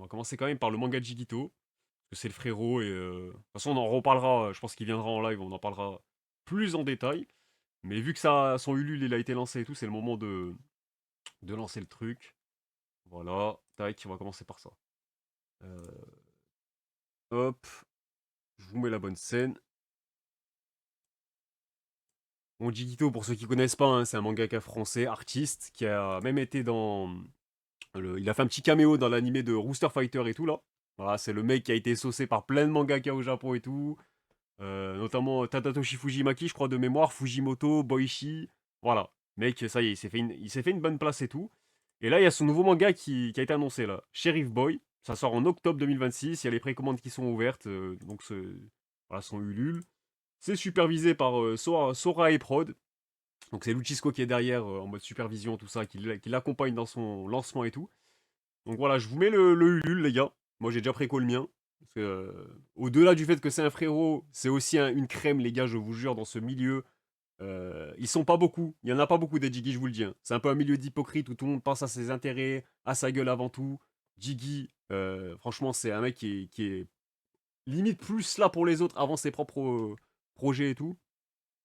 va commencer quand même par le manga de Jigito, parce que c'est le frérot, et de toute façon on en reparlera, je pense qu'il viendra en live, on en parlera plus en détail. Mais vu que son Ulule il a été lancé et tout, c'est le moment de lancer le truc. Voilà, tac, on va commencer par ça. Euh, hop, je vous mets la bonne scène. Bon, Jigito, pour ceux qui connaissent pas, hein, c'est un mangaka français, artiste, qui a même été dans... il a fait un petit caméo dans l'animé de Rooster Fighter et tout, là. Voilà, c'est le mec qui a été saucé par plein de mangaka au Japon et tout. Notamment Tadatoshi Fujimaki, je crois, de mémoire, Fujimoto, Boichi. Voilà. Mec, ça y est, il s'est fait une bonne place et tout. Et là, il y a son nouveau manga qui a été annoncé, là. Sheriff Boy. Ça sort en octobre 2026. Il y a les précommandes qui sont ouvertes. Donc, voilà, son Ulule. C'est supervisé par Sora et Prod. Donc, c'est Luchisco qui est derrière, en mode supervision, tout ça, qui l'accompagne dans son lancement et tout. Donc, voilà, je vous mets le Ulule, les gars. Moi, j'ai déjà préco le mien. Parce que, au-delà du fait que c'est un frérot, c'est aussi une crème, les gars, je vous jure, dans ce milieu. Ils sont pas beaucoup. Il y en a pas beaucoup des Jiggy, je vous le dis, hein. C'est un peu un milieu d'hypocrite où tout le monde pense à ses intérêts, à sa gueule avant tout. Jiggy, franchement, c'est un mec qui est limite plus là pour les autres avant ses propres projets et tout.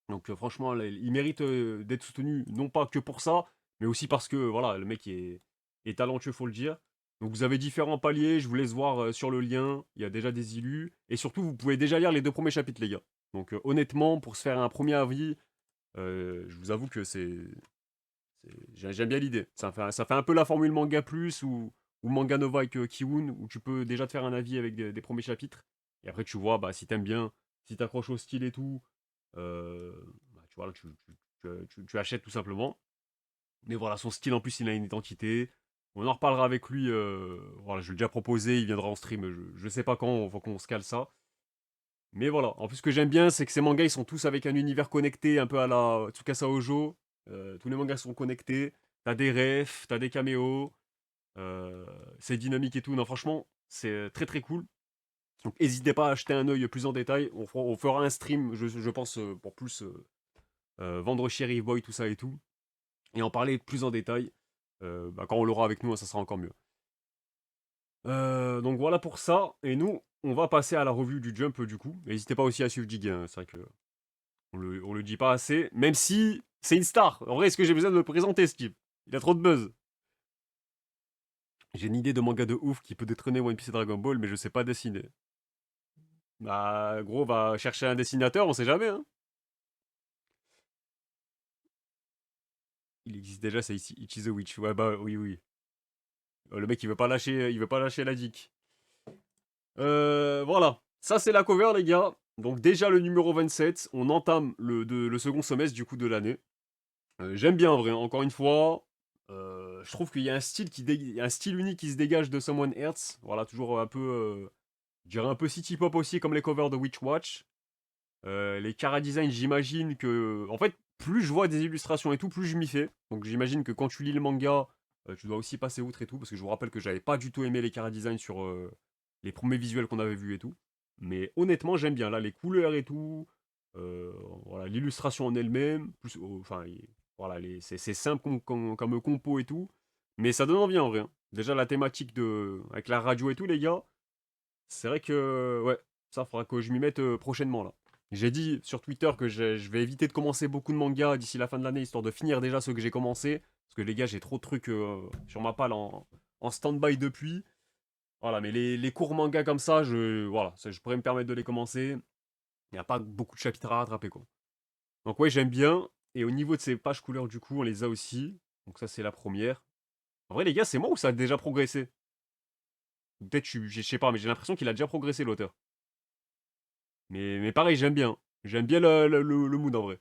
Donc franchement, là, il mérite d'être soutenu, non pas que pour ça, mais aussi parce que voilà, le mec est talentueux, faut le dire. Donc vous avez différents paliers, je vous laisse voir sur le lien, il y a déjà des illus. Et surtout, vous pouvez déjà lire les 2 premiers chapitres, les gars. Donc honnêtement, pour se faire un premier avis, je vous avoue que j'aime bien l'idée. Ça fait un peu la formule manga plus ou manga nova avec Kiwun, où tu peux déjà te faire un avis avec des premiers chapitres. Et après, tu vois, bah, si t'aimes bien, si t'accroches au style et tout, euh, bah, tu vois, là, tu achètes tout simplement. Mais voilà, son style en plus, il a une identité. On en reparlera avec lui. Voilà, je l'ai déjà proposé, il viendra en stream. Je sais pas quand, faut qu'on se cale ça. Mais voilà, en plus, ce que j'aime bien, c'est que ces mangas, ils sont tous avec un univers connecté, un peu à la Tsukasa Ojo. Tous les mangas sont connectés. T'as des refs, t'as des caméos. euh, c'est dynamique et tout. Non, franchement, c'est très très cool. Donc, n'hésitez pas à acheter un œil plus en détail. On fera un stream, je pense, pour plus vendre Sheriff Boy, tout ça et tout. Et en parler plus en détail. Bah, quand on l'aura avec nous, ça sera encore mieux. Donc voilà pour ça. Et nous, on va passer à la revue du Jump du coup. N'hésitez pas aussi à suivre Jig, hein. C'est vrai que on le dit pas assez. Même si c'est une star. En vrai, est-ce que j'ai besoin de le présenter, ce type? Il a trop de buzz. J'ai une idée de manga de ouf qui peut détrôner One Piece et Dragon Ball, mais je sais pas dessiner. Bah, gros, va chercher un dessinateur, on sait jamais, hein. Il existe déjà, c'est ici, Ichi the Witch. Ouais, bah, oui, oui. Le mec, il veut pas lâcher la dick. Voilà. Ça, c'est la cover, les gars. Donc, déjà, le numéro 27. On entame le second semestre, du coup, de l'année. J'aime bien en vrai, encore une fois. Je trouve qu'il y a il y a un style unique qui se dégage de Someone Else. Voilà, toujours un peu, je dirais un peu city pop aussi, comme les covers de Witch Watch. Les Cara Design, j'imagine que, en fait, plus je vois des illustrations et tout, plus je m'y fais. Donc j'imagine que quand tu lis le manga, tu dois aussi passer outre et tout, parce que je vous rappelle que j'avais pas du tout aimé les Cara Design sur les premiers visuels qu'on avait vus et tout. Mais honnêtement, j'aime bien là les couleurs et tout. euh, voilà, l'illustration en elle-même, plus, enfin, voilà, c'est simple comme compo et tout. Mais ça donne envie en vrai, hein. Déjà la thématique avec la radio et tout, les gars, c'est vrai que ouais, ça faudra que je m'y mette prochainement là. J'ai dit sur Twitter que je vais éviter de commencer beaucoup de mangas d'ici la fin de l'année, histoire de finir déjà ceux que j'ai commencé. Parce que les gars, j'ai trop de trucs sur ma palle en stand-by depuis. Voilà, mais les courts mangas comme ça, voilà, je pourrais me permettre de les commencer. Il n'y a pas beaucoup de chapitres à rattraper, quoi. Donc ouais, j'aime bien. Et au niveau de ces pages couleurs, du coup, on les a aussi. Donc ça, c'est la première. En vrai, les gars, c'est moi ou ça a déjà progressé? Peut-être, je sais pas, mais j'ai l'impression qu'il a déjà progressé, l'auteur. Mais pareil, j'aime bien. J'aime bien le mood, en vrai.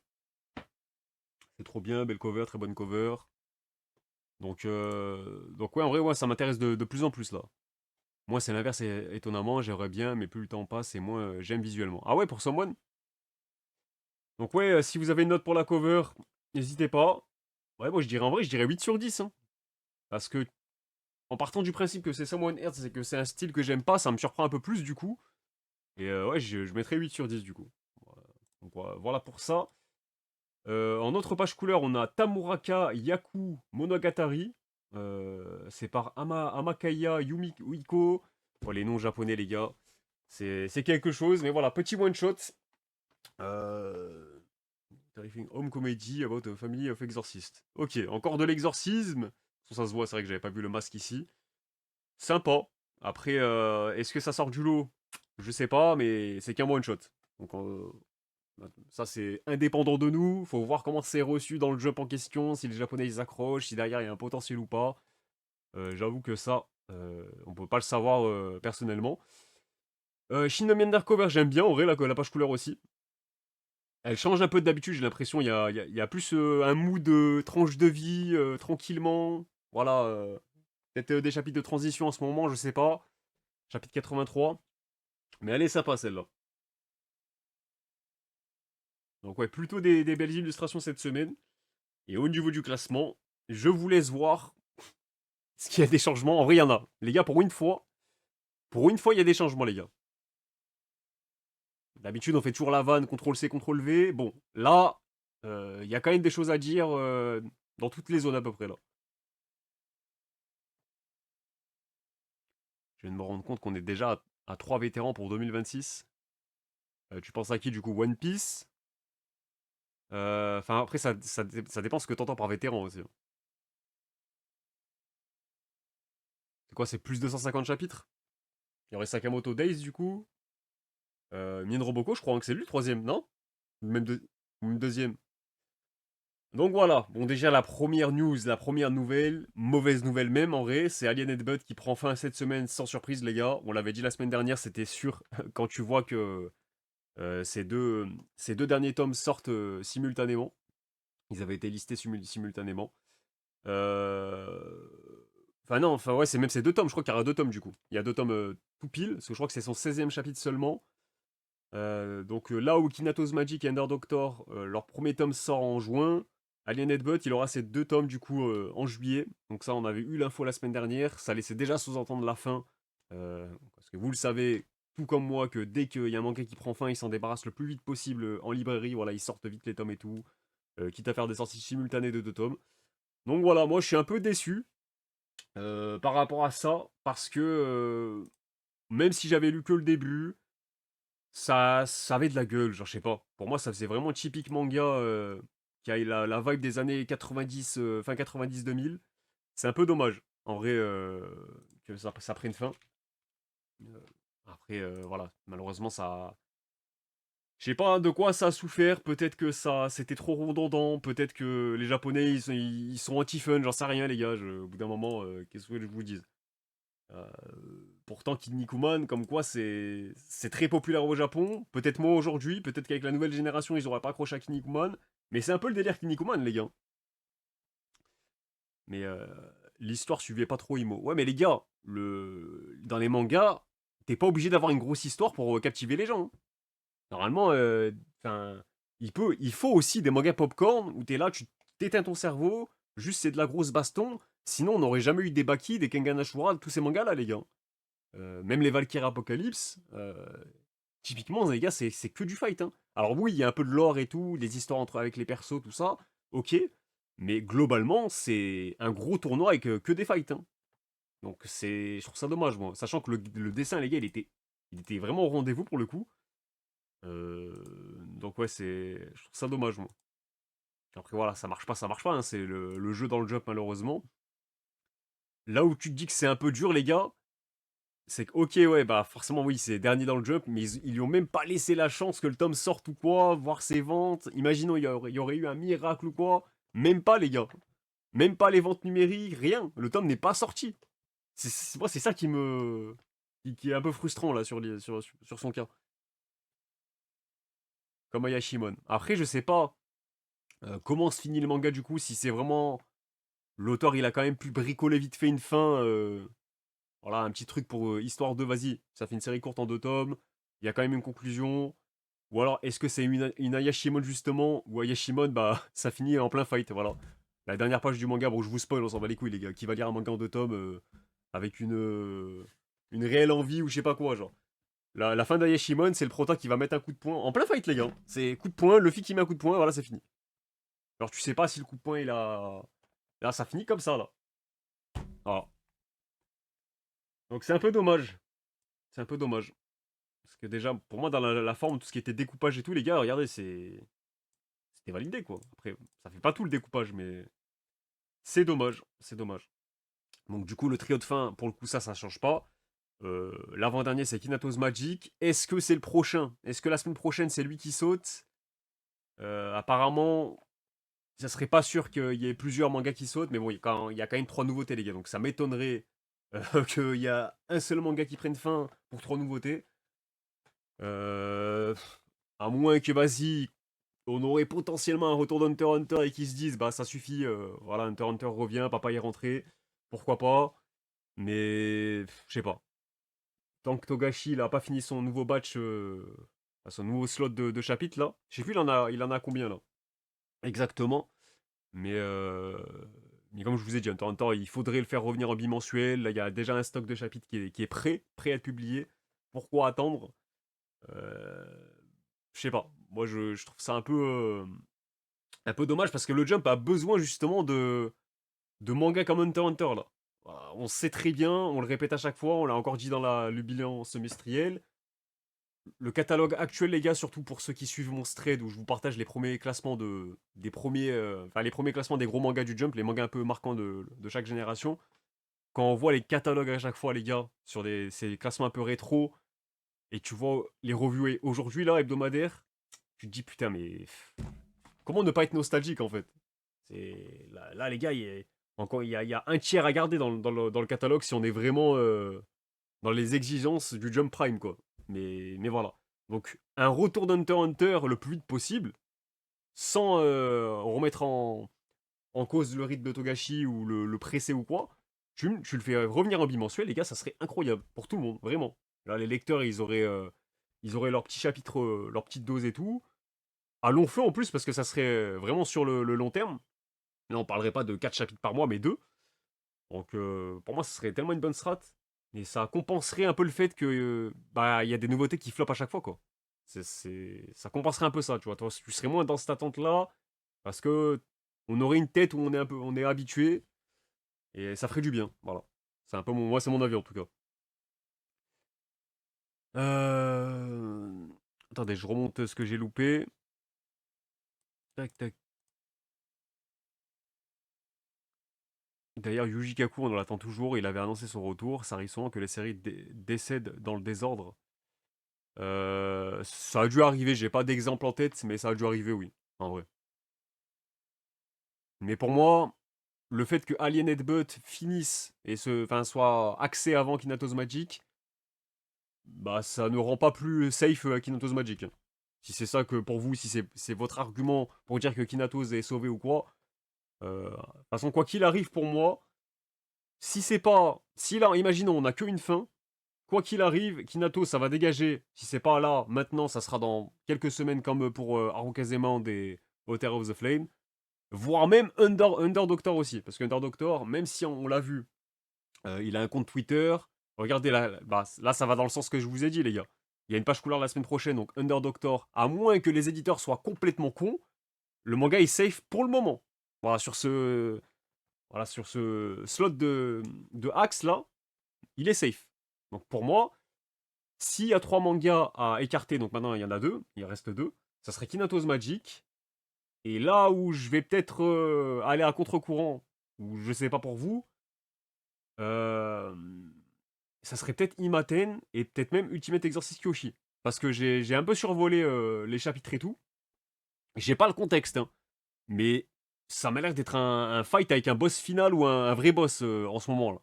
C'est trop bien, belle cover, très bonne cover. Donc ouais, en vrai, ouais, ça m'intéresse de plus en plus, là. Moi, c'est l'inverse, étonnamment. J'aimerais bien, mais plus le temps passe, et moins j'aime visuellement. Ah ouais, pour Someone? Donc ouais, si vous avez une note pour la cover, n'hésitez pas. Ouais, moi, je dirais en vrai, je dirais 8 sur 10, hein. Parce que, en partant du principe que c'est Someone Earth, c'est que c'est un style que j'aime pas, ça me surprend un peu plus, du coup. Et ouais, je mettrais 8 sur 10, du coup. Donc voilà pour ça. En autre page couleur, on a Tamuraka Yaku Monogatari. C'est par Amakaya Yumiko. Bon, les noms japonais, les gars. C'est quelque chose, mais voilà, petit one shot. Euh... Terrifying Home Comedy about a Family of Exorcist. Ok, encore de l'exorcisme. Ça se voit, c'est vrai que j'avais pas vu le masque ici. Sympa. Après, est-ce que ça sort du lot? Je sais pas, mais c'est qu'un one shot. Donc, ça, c'est indépendant de nous. Faut voir comment c'est reçu dans le jump en question, si les Japonais ils accrochent, si derrière il y a un potentiel ou pas. J'avoue que ça, on peut pas le savoir personnellement. Shin no Undercover, j'aime bien, en vrai, la page couleur aussi. Elle change un peu d'habitude, j'ai l'impression. Il y a plus un mood de tranche de vie, tranquillement. Voilà. Peut-être des chapitres de transition en ce moment, je sais pas. Chapitre 83. Mais elle est sympa celle-là. Donc ouais, plutôt des belles illustrations cette semaine. Et au niveau du classement, je vous laisse voir ce qu'il y a des changements. En vrai, il y en a. Les gars, pour une fois, il y a des changements, les gars. D'habitude, on fait toujours la vanne, CTRL-C, CTRL-V. Bon, là, il y a quand même des choses à dire dans toutes les zones à peu près, là. Je viens de me rendre compte qu'on est déjà à 3 vétérans pour 2026. Tu penses à qui, du coup? One Piece? Enfin, après, ça dépend ce que t'entends par vétéran aussi, hein. C'est quoi, c'est plus de 150 chapitres? Il y aurait Sakamoto Days, du coup. Mien Roboko, je crois hein, que c'est lui le troisième, non? Ou même deuxième. Donc voilà, bon déjà la première news, la première nouvelle, mauvaise nouvelle même en vrai, c'est Alien Headbutt qui prend fin cette semaine sans surprise les gars. On l'avait dit la semaine dernière, c'était sûr quand tu vois que ces deux derniers tomes sortent simultanément. Ils avaient été listés simultanément. Euh, Enfin non, enfin ouais, c'est même ces deux tomes, je crois qu'il y aura deux tomes du coup. Il y a deux tomes tout pile, parce que je crois que c'est son 16e chapitre seulement. Donc là où Kinatos Magic et Ender Doctor, leur premier tome sort en juin, Alien Headbutt, il aura ses deux tomes du coup en juillet. Donc ça, on avait eu l'info la semaine dernière. Ça laissait déjà sous-entendre la fin. Parce que vous le savez, tout comme moi, que dès qu'il y a un manga qui prend fin, il s'en débarrasse le plus vite possible en librairie. Voilà, ils sortent vite les tomes et tout. Quitte à faire des sorties simultanées de deux tomes. Donc voilà, moi je suis un peu déçu par rapport à ça. Parce que même si j'avais lu que le début, ça avait de la gueule, genre, je sais pas. Pour moi, ça faisait vraiment typique manga qui a la vibe des années 90, fin 90-2000. C'est un peu dommage, en vrai, que ça prenne fin. Euh, Après, voilà, malheureusement, ça. Je sais pas de quoi ça a souffert. Peut-être que ça, c'était trop redondant. Peut-être que les Japonais, ils sont anti-fun. J'en sais rien, les gars. Au bout d'un moment, qu'est-ce que je vous dise? Euh, Pourtant, Kinnikuman, comme quoi c'est très populaire au Japon. Peut-être moins aujourd'hui, peut-être qu'avec la nouvelle génération, ils auraient pas accroché à Kinnikuman. Mais c'est un peu le délire Kinnikuman, les gars. Mais l'histoire suivait pas trop Imo. Ouais, mais les gars, dans les mangas, t'es pas obligé d'avoir une grosse histoire pour captiver les gens, hein. Normalement, enfin, il faut aussi des mangas popcorn où t'es là, tu t'éteins ton cerveau, juste c'est de la grosse baston. Sinon, on n'aurait jamais eu des Baki, des Kengan Ashura, tous ces mangas là, les gars. Même les Valkyrie Apocalypse, typiquement, les gars, c'est que du fight, hein. Alors oui, il y a un peu de lore et tout, des histoires avec les persos, tout ça, ok. Mais globalement, c'est un gros tournoi avec que des fights, hein. Donc je trouve ça dommage, moi. Sachant que le dessin, les gars, il était vraiment au rendez-vous pour le coup. Donc ouais, je trouve ça dommage, moi. Après voilà, ça marche pas, hein, c'est le jeu dans le job malheureusement. Là où tu te dis que c'est un peu dur, les gars, c'est que, ok, ouais, bah forcément, oui, c'est dernier dans le jump, mais ils lui ont même pas laissé la chance que le tome sorte ou quoi, voir ses ventes. Imaginons, il y aurait eu un miracle ou quoi. Même pas, les gars. Même pas les ventes numériques, rien. Le tome n'est pas sorti. Moi, c'est ça qui est un peu frustrant, là, sur son cas. Comme Ayashimon. Après, je sais pas comment se finit le manga, du coup, si c'est vraiment. L'auteur, il a quand même pu bricoler vite fait une fin. Voilà, un petit truc pour histoire de, vas-y, ça fait une série courte en deux tomes, il y a quand même une conclusion. Ou alors, est-ce que c'est une Ayashimon justement, ou Ayashimon, bah, ça finit en plein fight, voilà. La dernière page du manga, bon, je vous spoil, on s'en bat les couilles, les gars. Qui va lire un manga en deux tomes avec une réelle envie ou je sais pas quoi, genre. La fin d'Ayashimon, c'est le prota qui va mettre un coup de poing en plein fight, les gars. C'est coup de poing, Luffy qui met un coup de poing, voilà, c'est fini. Alors, tu sais pas si le coup de poing, il a. Là, ça finit comme ça, là. Voilà. Donc c'est un peu dommage. C'est un peu dommage. Parce que déjà, pour moi, dans la forme, tout ce qui était découpage et tout, les gars, regardez, c'était validé, quoi. Après, ça fait pas tout le découpage, mais c'est dommage. C'est dommage. Donc du coup, le trio de fin, pour le coup, ça change pas. L'avant-dernier, c'est Kinatos Magic. Est-ce que c'est le prochain? Est-ce que la semaine prochaine, c'est lui qui saute? Apparemment, ça serait pas sûr qu'il y ait plusieurs mangas qui sautent, mais bon, il y a quand même 3 nouveautés, les gars. Donc ça m'étonnerait qu'il y a un seul manga qui prenne fin pour 3 nouveautés. Euh, à moins que, vas-y, on aurait potentiellement un retour d'Hunter x Hunter et qu'ils se disent, bah ça suffit, voilà, Hunter x Hunter revient, papa est rentré, pourquoi pas. Mais, je sais pas. Tant que Togashi, il a pas fini son nouveau batch, son nouveau slot de chapitres, là. Je sais plus, il en a combien, là. Exactement. Mais, mais comme je vous ai dit, Hunter x Hunter, il faudrait le faire revenir en bimensuel. Là, il y a déjà un stock de chapitres qui est prêt à être publié. Pourquoi attendre? Euh, Je sais pas. Moi, je trouve ça un peu dommage parce que le Jump a besoin justement de mangas comme Hunter x Hunter, là. Voilà, on sait très bien, on le répète à chaque fois, on l'a encore dit dans le bilan semestriel. Le catalogue actuel, les gars, surtout pour ceux qui suivent mon thread où je vous partage les premiers classements les premiers classements des gros mangas du Jump, les mangas un peu marquants de chaque génération. Quand on voit les catalogues à chaque fois, les gars, sur ces classements un peu rétro, et tu vois les revues aujourd'hui, là, hebdomadaires, tu te dis putain, mais comment ne pas être nostalgique en fait? Là, les gars, il y a un tiers à garder dans le catalogue si on est vraiment dans les exigences du Jump Prime, quoi. Mais voilà. Donc, un retour d'Hunter x Hunter le plus vite possible, sans remettre en cause le rythme de Togashi ou le presser ou quoi. Tu le fais revenir en bimensuel, les gars, ça serait incroyable pour tout le monde, vraiment. Là, les lecteurs, ils auraient leur petit chapitre, leur petite dose et tout. À long feu en plus, parce que ça serait vraiment sur le long terme. Là, on parlerait pas de 4 chapitres par mois, mais 2. Donc, pour moi, ce serait tellement une bonne strat. Et ça compenserait un peu le fait que bah il y a des nouveautés qui flopent à chaque fois, quoi. Ça compenserait un peu ça, tu vois. Toi, tu serais moins dans cette attente-là, parce que on aurait une tête où on est habitué, et ça ferait du bien. Voilà. C'est un peu moi, c'est mon avis en tout cas. Euh... Attendez, je remonte ce que j'ai loupé. Tac, tac. D'ailleurs, Yuji Kaku, on l'attend toujours. Il avait annoncé son retour. Ça arrive souvent que les séries décèdent dans le désordre. Ça a dû arriver, j'ai pas d'exemple en tête, mais ça a dû arriver, oui, en vrai. Mais pour moi, le fait que Alienate But finisse et enfin, soit axé avant Kinatos Magic, bah ça ne rend pas plus safe Kinatos Magic, hein. Si c'est ça que pour vous, si c'est votre argument pour dire que Kinatos est sauvé ou quoi, de toute façon, quoi qu'il arrive pour moi, si c'est pas. Si là, imaginons, on a qu'une fin, quoi qu'il arrive, Kinato, ça va dégager. Si c'est pas là, maintenant, ça sera dans quelques semaines comme pour Harukazema des Hotter of the Flame. Voire même Under Doctor aussi. Parce que Under Doctor, même si on l'a vu, il a un compte Twitter. Regardez là, bah, là, ça va dans le sens que je vous ai dit, les gars. Il y a une page couleur la semaine prochaine, donc Under Doctor, à moins que les éditeurs soient complètement cons, le manga est safe pour le moment. Voilà, sur ce slot de Axe là, il est safe. Donc pour moi, s'il y a 3 mangas à écarter, donc maintenant il y en a 2, il reste 2, ça serait Kinatos Magic. Et là où je vais peut-être aller à contre-courant, ou je sais pas pour vous, euh, ça serait peut-être Imaten et peut-être même Ultimate Exorcist Kyoshi. Parce que j'ai un peu survolé les chapitres et tout. J'ai pas le contexte, hein, mais ça m'a l'air d'être un fight avec un boss final ou un vrai boss en ce moment là.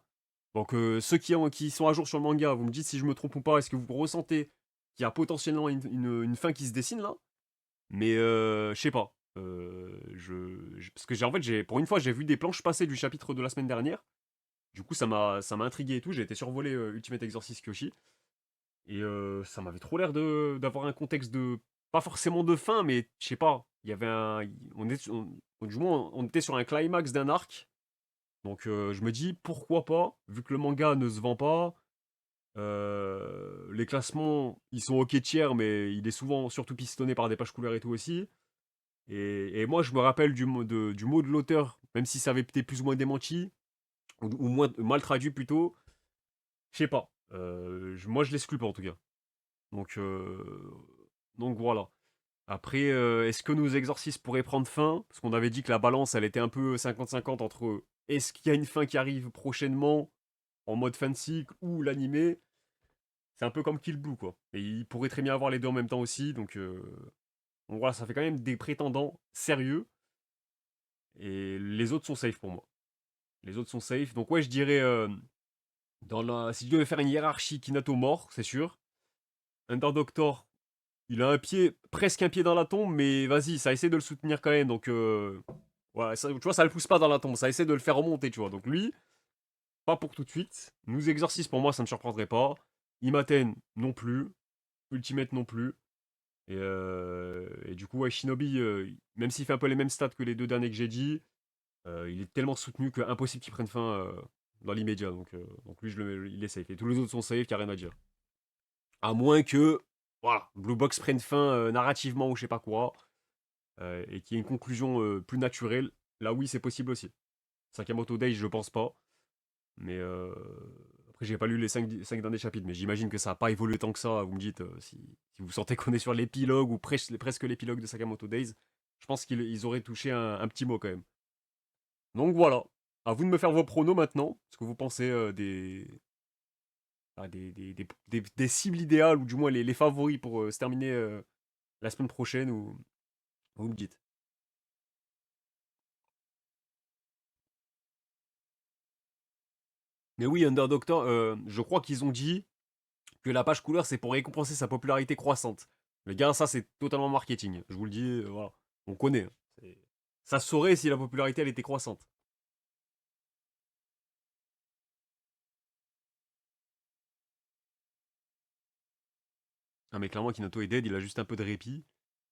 Donc ceux qui sont à jour sur le manga, vous me dites si je me trompe ou pas, est-ce que vous ressentez qu'il y a potentiellement une fin qui se dessine là? Mais je sais pas. Parce que en fait, pour une fois, j'ai vu des planches passer du chapitre de la semaine dernière. Du coup, ça m'a intrigué et tout. J'ai été survolé Ultimate Exorcist Kyoshi. Et ça m'avait trop l'air d'avoir un contexte de. Pas forcément de fin, mais je sais pas. Il y avait un. Du moins, on était sur un climax d'un arc. Donc je me dis, pourquoi pas, vu que le manga ne se vend pas, les classements, ils sont ok tiers, mais il est souvent surtout pistonné par des pages couleurs et tout aussi. Et moi, je me rappelle du mot de l'auteur, même si ça avait été plus ou moins démenti. ou moins mal traduit plutôt. Je sais pas. Moi, je l'exclus pas en tout cas. Donc, euh, donc voilà. Après, est-ce que nos exorcismes pourraient prendre fin? Parce qu'on avait dit que la balance, elle était un peu 50-50 entre est-ce qu'il y a une fin qui arrive prochainement en mode fan cycle ou l'animé. C'est un peu comme Kill Blue, quoi. Et il pourrait très bien avoir les deux en même temps aussi. Donc voilà, ça fait quand même des prétendants sérieux. Et les autres sont safe pour moi. Les autres sont safe. Donc ouais, je dirais, si je devais faire une hiérarchie Kinato mort, c'est sûr. Under Doctor, il a un pied, presque un pied dans la tombe, mais vas-y, ça essaie de le soutenir quand même. Ouais, ça, tu vois, ça le pousse pas dans la tombe, ça essaie de le faire remonter, tu vois. Donc lui, pas pour tout de suite. Nous Exorcistes, pour moi, ça ne me surprendrait pas. Imaten, non plus. Ultimate, non plus. Et du coup, ouais, Shinobi, même s'il fait un peu les mêmes stats que les deux derniers que j'ai dit, il est tellement soutenu que impossible qu'il prenne fin dans l'immédiat. Donc lui, il est safe. Et tous les autres sont safe, il n'y a rien à dire. À moins que, voilà, Blue Box prenne fin narrativement ou je sais pas quoi, et qu'il y ait une conclusion plus naturelle. Là, oui, c'est possible aussi. Sakamoto Days, je pense pas. Mais après, j'ai pas lu les 5 derniers chapitres, mais j'imagine que ça n'a pas évolué tant que ça. Vous me dites si vous sentez qu'on est sur l'épilogue ou presque l'épilogue de Sakamoto Days. Je pense qu'ils auraient touché un petit mot quand même. Donc voilà. À vous de me faire vos pronos maintenant. Ce que vous pensez des cibles idéales, ou du moins les favoris pour se terminer la semaine prochaine, ou vous me dites. Mais oui, Under Doctor, je crois qu'ils ont dit que la page couleur, c'est pour récompenser sa popularité croissante. Les gars, ça, c'est totalement marketing. Je vous le dis, voilà. On connaît, hein. Ça se saurait si la popularité, elle était croissante. Ah, mais clairement, Kinato est dead, il a juste un peu de répit.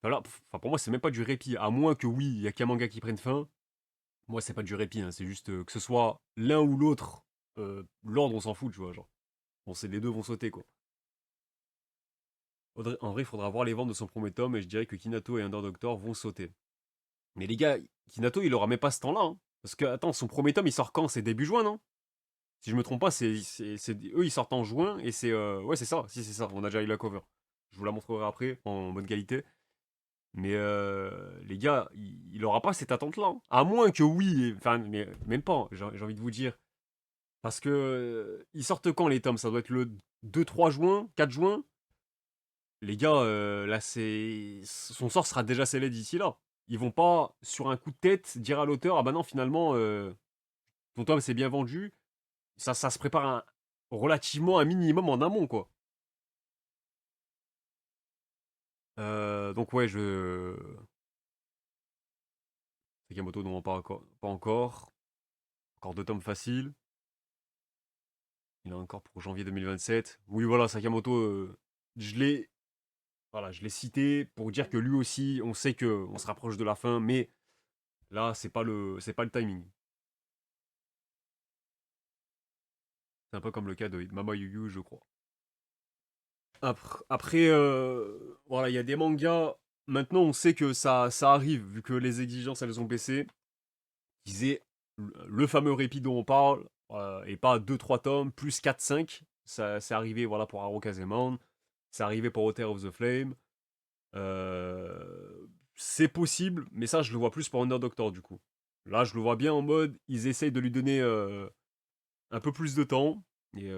Enfin, pour moi, c'est même pas du répit. À moins que, oui, il y a qu'un manga qui prenne fin. Moi, c'est pas du répit, hein. C'est juste que ce soit l'un ou l'autre. L'ordre, on s'en fout, tu vois. Genre, bon, c'est les deux vont sauter, quoi. En vrai, il faudra voir les ventes de son premier tome, et je dirais que Kinato et Under Doctor vont sauter. Mais les gars, Kinato, il aura même pas ce temps-là, hein. Parce que, attends, son premier tome, il sort quand? C'est début juin, non? Si je me trompe pas, eux, ils sortent en juin, et c'est... ouais, c'est ça, si, c'est ça, on a déjà eu la cover. Je vous la montrerai après, en bonne qualité. Mais les gars, il aura pas cette attente-là, hein. À moins que oui, enfin, mais même pas, hein, j'ai envie de vous dire. Parce que ils sortent quand les tomes? Ça doit être le 2-3 juin, 4 juin. Les gars, là, son sort sera déjà scellé d'ici là. Ils vont pas, sur un coup de tête, dire à l'auteur, ah bah non, finalement, ton tome s'est bien vendu. Ça se prépare relativement un minimum en amont, quoi. Donc ouais, Sakamoto, non, pas encore. Pas encore. Encore 2 tomes faciles. Il a encore pour janvier 2027. Oui, voilà, Sakamoto, je l'ai voilà, je l'ai cité pour dire que lui aussi, on sait que on se rapproche de la fin, mais là, c'est pas le timing. C'est un peu comme le cas de Mama Yu Yu, je crois. Après, voilà, il y a des mangas. Maintenant, on sait que ça arrive, vu que les exigences, elles ont baissé. Qu'ils aient le fameux répit dont on parle, et pas 2-3 tomes, plus 4-5. Ça, c'est arrivé, voilà, pour Haru Kazemon. C'est arrivé pour Hotel of the Flame. C'est possible, mais ça, je le vois plus pour Under Doctor, du coup. Là, je le vois bien en mode, ils essayent de lui donner un peu plus de temps. Et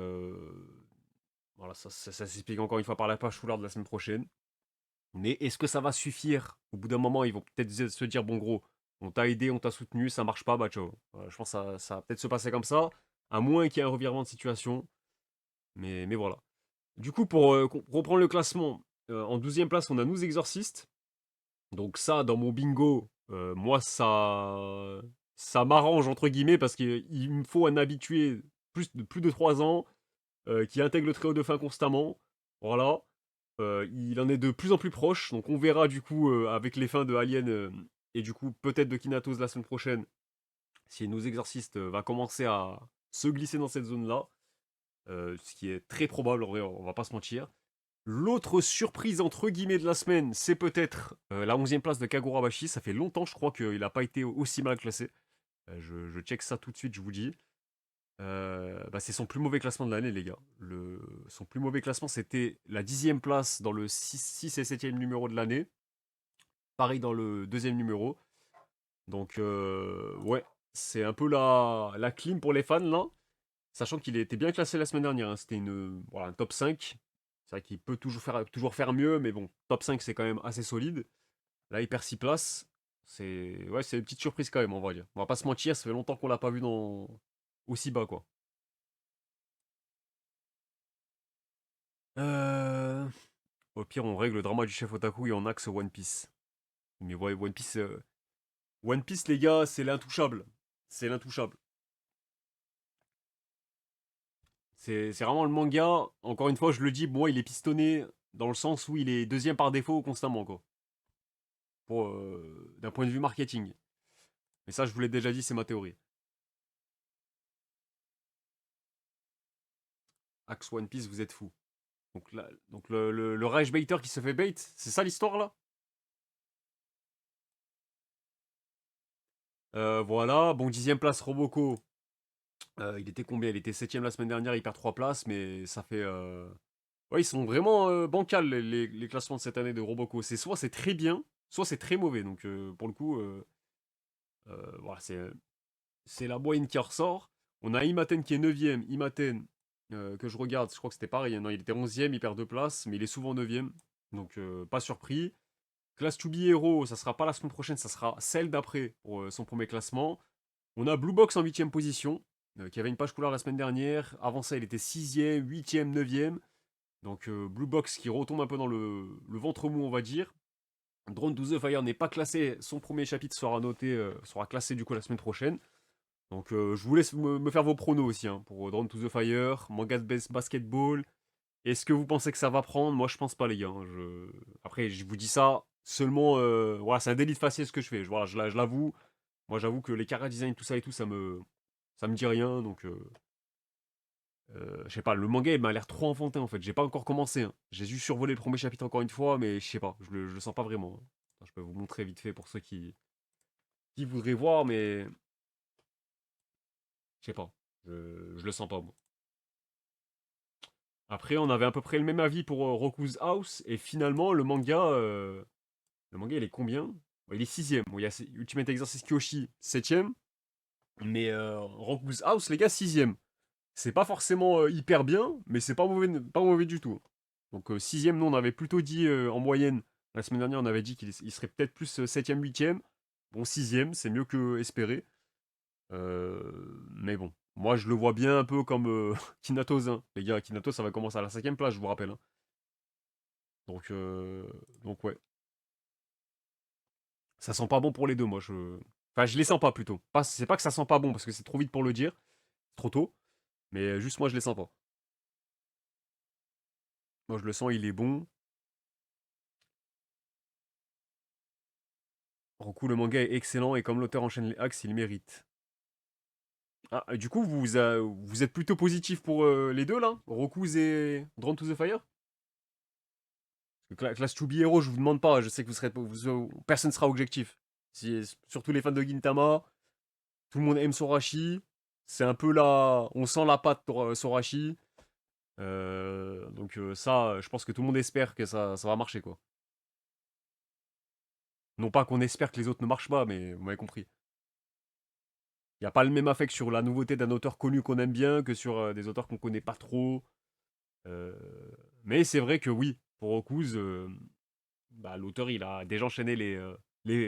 voilà, ça s'explique encore une fois par la page foulard de la semaine prochaine. Mais est-ce que ça va suffire? Au bout d'un moment, ils vont peut-être se dire, bon gros, on t'a aidé, on t'a soutenu, ça marche pas, bah ciao. Je pense que ça va peut-être se passer comme ça, à moins qu'il y ait un revirement de situation. Mais voilà. Du coup, pour reprendre le classement, en 12e place, on a Nous Exorcistes. Donc ça, dans mon bingo, moi, ça m'arrange, entre guillemets, parce qu'il me faut un habitué plus de 3 ans, qui intègre le trio de fin constamment. Voilà. Il en est de plus en plus proche, donc on verra du coup avec les fins de Alien et du coup peut-être de Kinatos la semaine prochaine, si nos exorcistes va commencer à se glisser dans cette zone-là, ce qui est très probable, en vrai, on va pas se mentir. L'autre surprise entre guillemets de la semaine, c'est peut-être la 11e place de Kagurabashi. Ça fait longtemps, je crois, qu'il n'a pas été aussi mal classé. Je check ça tout de suite, je vous dis. Bah, c'est son plus mauvais classement de l'année, les gars. Son plus mauvais classement, c'était la 10e place dans le 6 et 7e numéro de l'année. Pareil dans le deuxième numéro. Donc, ouais, c'est un peu la clim pour les fans, là. Sachant qu'il était bien classé la semaine dernière, hein. C'était voilà, un top 5. C'est vrai qu'il peut toujours faire mieux, mais bon, top 5, c'est quand même assez solide. Là, il perd 6 places. Ouais, c'est une petite surprise quand même, on va dire. On va pas se mentir, ça fait longtemps qu'on l'a pas vu aussi bas, quoi. Euh, Au pire, on règle le drama du chef Otaku et on axe One Piece. Mais ouais, One Piece, les gars, c'est l'intouchable. C'est l'intouchable. C'est vraiment le manga. Encore une fois, je le dis, moi, il est pistonné dans le sens où il est deuxième par défaut constamment, quoi. D'un point de vue marketing. Mais ça, je vous l'ai déjà dit, c'est ma théorie. Axe One Piece, vous êtes fou. Donc, là, donc le Rage Baiter qui se fait bait, c'est ça l'histoire là. Voilà, bon, 10e place Roboko. Il était combien? Il était 7ème la semaine dernière, il perd 3 places, mais ça fait. Ouais, ils sont vraiment bancals les classements de cette année de Roboko. Soit c'est très bien, soit c'est très mauvais. Donc pour le coup, voilà, c'est la moyenne qui ressort. On a Imaten qui est 9ème. Imaten, que je regarde, je crois que c'était pareil, hein. Non, il était 11ème, il perd 2 places, mais il est souvent 9ème. Donc pas surpris. Class to be Hero, ça sera pas la semaine prochaine, ça sera celle d'après pour son premier classement. On a Blue Box en 8ème position, qui avait une page couleur la semaine dernière. Avant ça, il était 6ème, 8ème, 9ème. Donc Blue Box qui retombe un peu dans le ventre mou, on va dire. Drone to the Fire n'est pas classé, son premier chapitre sera classé du coup la semaine prochaine. Donc je vous laisse me faire vos pronos aussi, hein, pour Drone to the Fire, Manga de Basketball. Est-ce que vous pensez que ça va prendre? Moi je pense pas, les gars, hein. Après, je vous dis ça seulement. Voilà, c'est un délit de faciès ce que je fais. Voilà, je l'avoue. Moi j'avoue que les chara design, tout ça et tout, ça me dit rien. Donc je sais pas, le manga il m'a l'air trop enfantin en fait. J'ai pas encore commencé, hein. J'ai juste survolé le premier chapitre encore une fois, mais je sais pas, je le sens pas vraiment, hein. Attends, je peux vous montrer vite fait pour ceux qui voudraient voir, mais je sais pas. Je le sens pas, moi. Après, on avait à peu près le même avis pour Roku's House, et finalement, le manga il est combien? Ouais, il est 6ème. Bon, il y a Ultimate Exorcist Kyoshi 7ème, mais Roku's House, les gars, 6ème. C'est pas forcément hyper bien, mais c'est pas mauvais du tout. Donc 6ème, nous on avait plutôt dit en moyenne, la semaine dernière on avait dit qu'il serait peut-être plus 7ème, 8ème. Bon, 6ème, c'est mieux que espéré. Mais bon, moi je le vois bien un peu comme Kinatos, hein. Les gars, Kinatos ça va commencer à la 5ème place, je vous rappelle, hein. Donc, donc ouais, ça sent pas bon pour les deux, moi. Enfin, je les sens pas plutôt. C'est pas que ça sent pas bon, parce que c'est trop vite pour le dire, trop tôt, mais juste moi je les sens pas. Moi je le sens, il est bon. Roku, le manga est excellent et comme l'auteur enchaîne les axes, il mérite. Ah, et du coup, vous êtes plutôt positif pour les deux là, Roku's et Drawn to the Fire? Parce que Class 2B Hero, je vous demande pas, je sais que personne sera objectif. Surtout les fans de Gintama, tout le monde aime Sorachi, c'est un peu là, on sent la patte pour Sorachi. Donc ça, je pense que tout le monde espère que ça va marcher, quoi. Non pas qu'on espère que les autres ne marchent pas, mais vous m'avez compris. Il n'y a pas le même affect sur la nouveauté d'un auteur connu qu'on aime bien que sur des auteurs qu'on connaît pas trop. Euh, mais c'est vrai que oui, pour Okuz, bah, l'auteur il a déjà enchaîné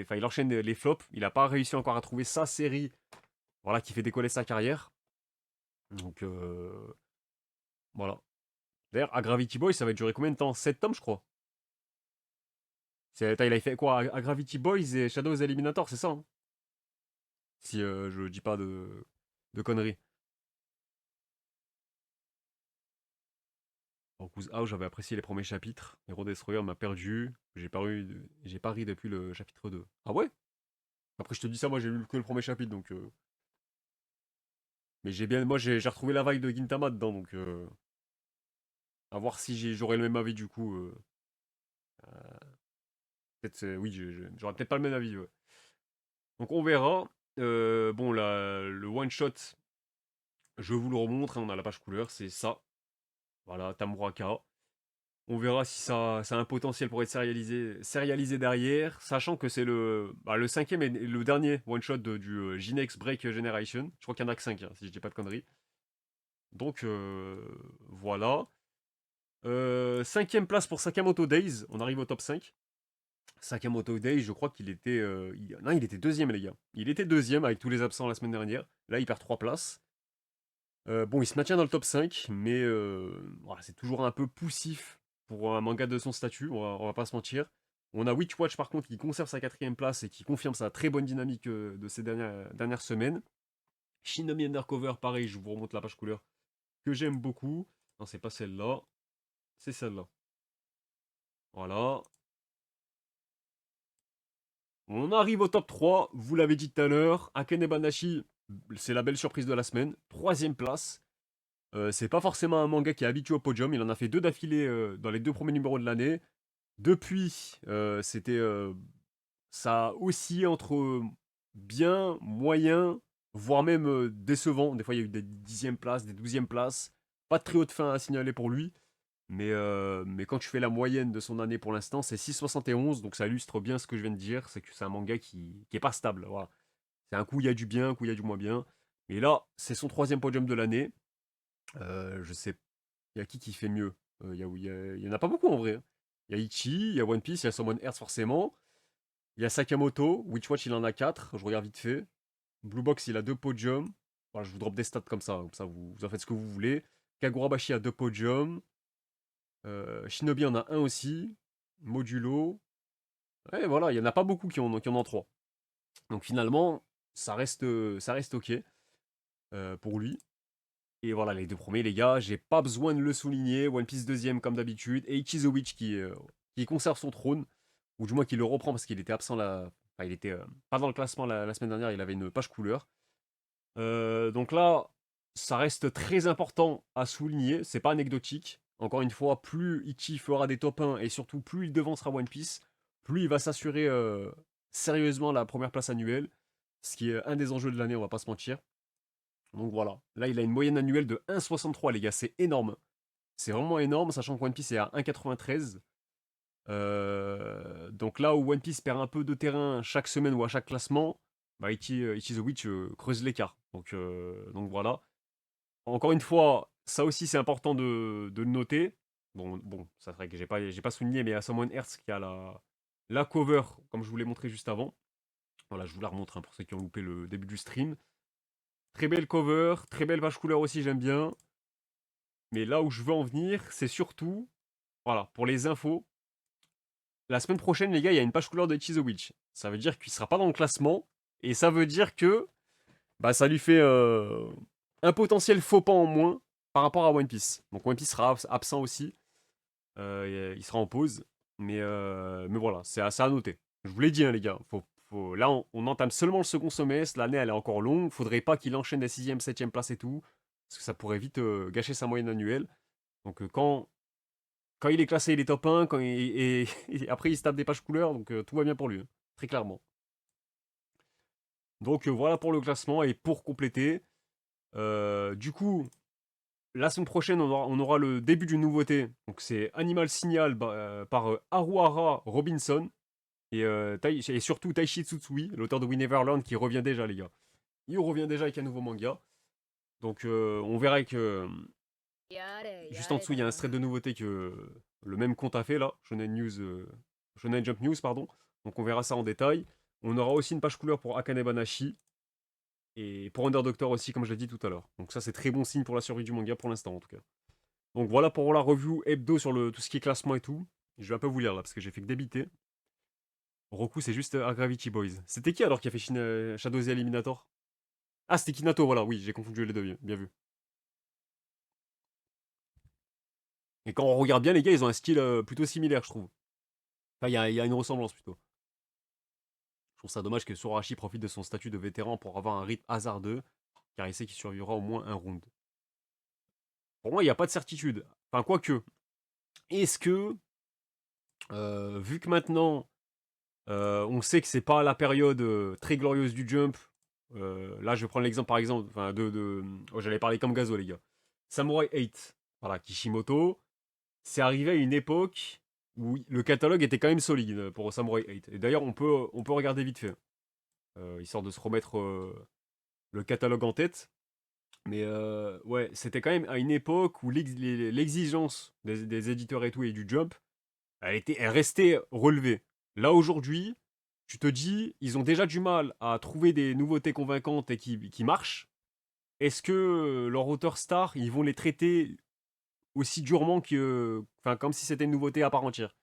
enfin, il enchaîne les flops. Il n'a pas réussi encore à trouver sa série, voilà, qui fait décoller sa carrière. Donc voilà. D'ailleurs, à Gravity Boy, ça va durer combien de temps? 7 tomes, je crois. Attends, il a fait quoi à Gravity Boys et Shadows Eliminator, c'est ça, hein? Si je dis pas de conneries. En Cruise House, j'avais apprécié les premiers chapitres. Hero Destroyer m'a perdu. J'ai pas ri depuis le chapitre 2. Ah ouais? Après, je te dis ça, moi j'ai lu que le premier chapitre, donc. Mais moi j'ai retrouvé la vibe de Gintama dedans, donc. À voir si j'aurai le même avis du coup. Peut-être, oui, j'aurai peut-être pas le même avis, ouais. Donc on verra. Bon, le one shot. Je vous le remontre, hein, on a la page couleur, c'est ça. Voilà, Tamuraka. On verra si ça a un potentiel pour être sérialisé derrière, sachant que c'est le cinquième et le dernier one-shot du Ginex Break Generation. Je crois qu'il y en a que 5, si je dis pas de conneries. Donc voilà. Cinquième place pour Sakamoto Days, on arrive au top 5. Sakamoto Days, je crois qu'il était... Non, il était deuxième, les gars. Il était deuxième avec tous les absents la semaine dernière. Là, il perd 3 places. Bon, il se maintient dans le top 5, mais voilà, c'est toujours un peu poussif pour un manga de son statut, on va pas se mentir. On a Witch Watch par contre qui conserve sa quatrième place et qui confirme sa très bonne dynamique de ces dernières semaines. Shinobi Undercover, pareil, je vous remonte la page couleur que j'aime beaucoup. Non, c'est pas celle-là, c'est celle-là. Voilà. On arrive au top 3, vous l'avez dit tout à l'heure. Akane Banashi, c'est la belle surprise de la semaine. Troisième place. C'est pas forcément un manga qui est habitué au podium. Il en a fait 2 d'affilée dans les 2 premiers numéros de l'année. Depuis, ça oscille entre bien, moyen, voire même décevant. Des fois, il y a eu des 10e places, des 12e places. Pas de très haute fin à signaler pour lui. Mais quand tu fais la moyenne de son année pour l'instant, c'est 6,71. Donc ça illustre bien ce que je viens de dire. C'est que c'est un manga qui est pas stable. Voilà. C'est un coup, il y a du bien, un coup, il y a du moins bien. Et là, c'est son 3e podium de l'année. Je sais, il y a qui fait mieux? Il y en a pas beaucoup en vrai, hein. Il y a Ichi, il y a One Piece, il y a Summon Earth forcément. Il y a Sakamoto, Witchwatch il en a 4, je regarde vite fait. Blue Box il a 2 podiums. Voilà, je vous drop des stats comme ça vous en faites ce que vous voulez. Kagurabashi a 2 podiums. Shinobi en a un aussi. Modulo. Et voilà, il y en a pas beaucoup qui en ont 3. Donc finalement, ça reste ok pour lui. Et voilà, les 2 premiers, les gars, j'ai pas besoin de le souligner. One Piece deuxième comme d'habitude. Et Ichi the Witch qui conserve son trône. Ou du moins qui le reprend parce qu'il était absent là. Enfin, il était pas dans le classement la semaine dernière, il avait une page couleur. Donc là, ça reste très important à souligner. C'est pas anecdotique. Encore une fois, plus Ichi fera des top 1 et surtout plus il devancera One Piece, plus il va s'assurer sérieusement la première place annuelle. Ce qui est un des enjeux de l'année, on va pas se mentir. Donc voilà. Là, il a une moyenne annuelle de 1,63, les gars. C'est énorme. C'est vraiment énorme, sachant que One Piece est à 1,93. Donc là où One Piece perd un peu de terrain chaque semaine ou à chaque classement, bah Ichi the Witch creuse l'écart. Donc voilà. Encore une fois, ça aussi c'est important de le noter. Bon, ça serait que j'ai pas souligné, mais il y a Someone Earth qui a la cover, comme je vous l'ai montré juste avant. Voilà, je vous la remontre hein, pour ceux qui ont loupé le début du stream. Très belle cover, très belle vache couleur aussi, j'aime bien. Mais là où je veux en venir, c'est surtout, voilà, pour les infos, la semaine prochaine, les gars, il y a une page couleur de Ichi the Witch. Ça veut dire qu'il sera pas dans le classement. Et ça veut dire que bah, ça lui fait un potentiel faux pas en moins par rapport à One Piece. Donc One Piece sera absent aussi. Il sera en pause. Mais voilà, c'est assez à noter. Je vous l'ai dit, hein, les gars. Là, on entame seulement le second semestre. L'année, elle est encore longue. Faudrait pas qu'il enchaîne les 6e, 7e places et tout. Parce que ça pourrait vite gâcher sa moyenne annuelle. Donc quand il est classé, il est top 1. Et après, il se tape des pages couleurs. Donc tout va bien pour lui, hein, très clairement. Donc voilà pour le classement. Et pour compléter, du coup, la semaine prochaine, on aura le début d'une nouveauté. Donc c'est Animal Signal par Haruhara Robinson. Et surtout Taishi Tsutsui, l'auteur de We Never Learn, qui revient déjà, les gars. Il revient déjà avec un nouveau manga. Donc on verra que juste en dessous, il y a un thread de nouveauté que le même compte a fait là, Shonen Jump News, pardon. Donc on verra ça en détail. On aura aussi une page couleur pour Akane Banashi et pour Under Doctor aussi, comme je l'ai dit tout à l'heure. Donc ça, c'est très bon signe pour la survie du manga pour l'instant en tout cas. Donc voilà pour la review hebdo sur tout ce qui est classement et tout. Je vais un peu vous lire là parce que j'ai fait que débiter. Roku, c'est juste Gravity Boys. C'était qui alors qui a fait Shadow the Eliminator? Ah, c'était Kinato, voilà, oui, j'ai confondu les deux, bien vu. Et quand on regarde bien, les gars, ils ont un style plutôt similaire, je trouve. Enfin, il y a une ressemblance plutôt. Je trouve ça dommage que Sorachi profite de son statut de vétéran pour avoir un rythme hasardeux, car il sait qu'il survivra au moins un round. Pour moi, il n'y a pas de certitude. Enfin, quoique, est-ce que, vu que maintenant, on sait que c'est pas la période très glorieuse du jump, Là, je vais prendre l'exemple, par exemple, enfin, oh, j'allais parler comme Gazo, les gars. Samurai 8, voilà, Kishimoto, c'est arrivé à une époque où le catalogue était quand même solide pour Samurai 8. Et d'ailleurs, on peut regarder vite fait, histoire de se remettre le catalogue en tête. Mais ouais, c'était quand même à une époque où l'exigence des éditeurs et tout et du Jump, elle restait relevée. Là aujourd'hui, tu te dis, ils ont déjà du mal à trouver des nouveautés convaincantes et qui marchent. Est-ce que leurs auteurs stars, ils vont les traiter aussi durement que, enfin, comme si c'était une nouveauté à part entière?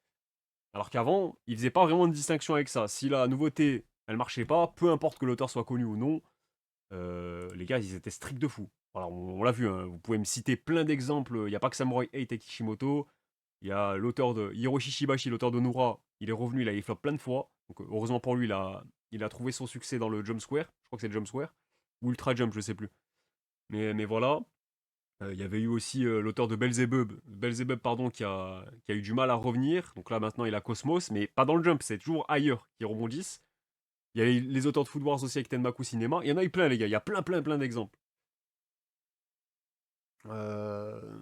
Alors qu'avant, ils faisaient pas vraiment de distinction avec ça. Si la nouveauté, elle marchait pas, peu importe que l'auteur soit connu ou non, les gars, ils étaient stricts de fou. Alors, on l'a vu, hein, vous pouvez me citer plein d'exemples. Il n'y a pas que Samurai 8 et Kishimoto. Il y a l'auteur de Hiroshi Shibashi, l'auteur de Noura. Il est revenu, il a flop plein de fois. Donc, heureusement pour lui, il a trouvé son succès dans le Jump Square. Je crois que c'est le Jump Square. Ou Ultra Jump, je sais plus. Mais voilà. Il y avait eu aussi l'auteur de Belzebub pardon, qui a eu du mal à revenir. Donc là, maintenant, il a Cosmos, mais pas dans le Jump, c'est toujours ailleurs qui rebondissent. Il y a les auteurs de Food Wars aussi avec Tenmaku Cinema. Il y en a eu plein, les gars. Il y a plein, plein, plein d'exemples. Euh,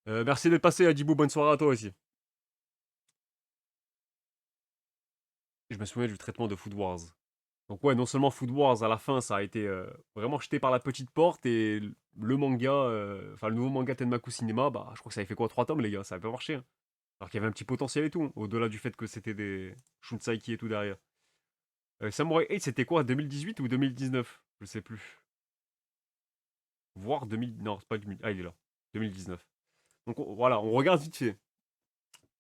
merci d'être passé, Adibou. Bonne soirée à toi aussi. Je me souviens du traitement de Food Wars. Donc ouais, non seulement Food Wars, à la fin, ça a été vraiment jeté par la petite porte, et le manga, enfin le nouveau manga Tenmaku Cinema, bah je crois que ça avait fait quoi, 3 tomes, les gars, ça avait pas marché, hein. Alors qu'il y avait un petit potentiel et tout, hein, au-delà du fait que c'était des Shunsaiki et tout derrière. Samurai 8, c'était quoi, 2018 ou 2019? Je sais plus. Voire 2000... Non, c'est pas 2000. Ah, il est là. 2019. Donc voilà, on regarde vite fait.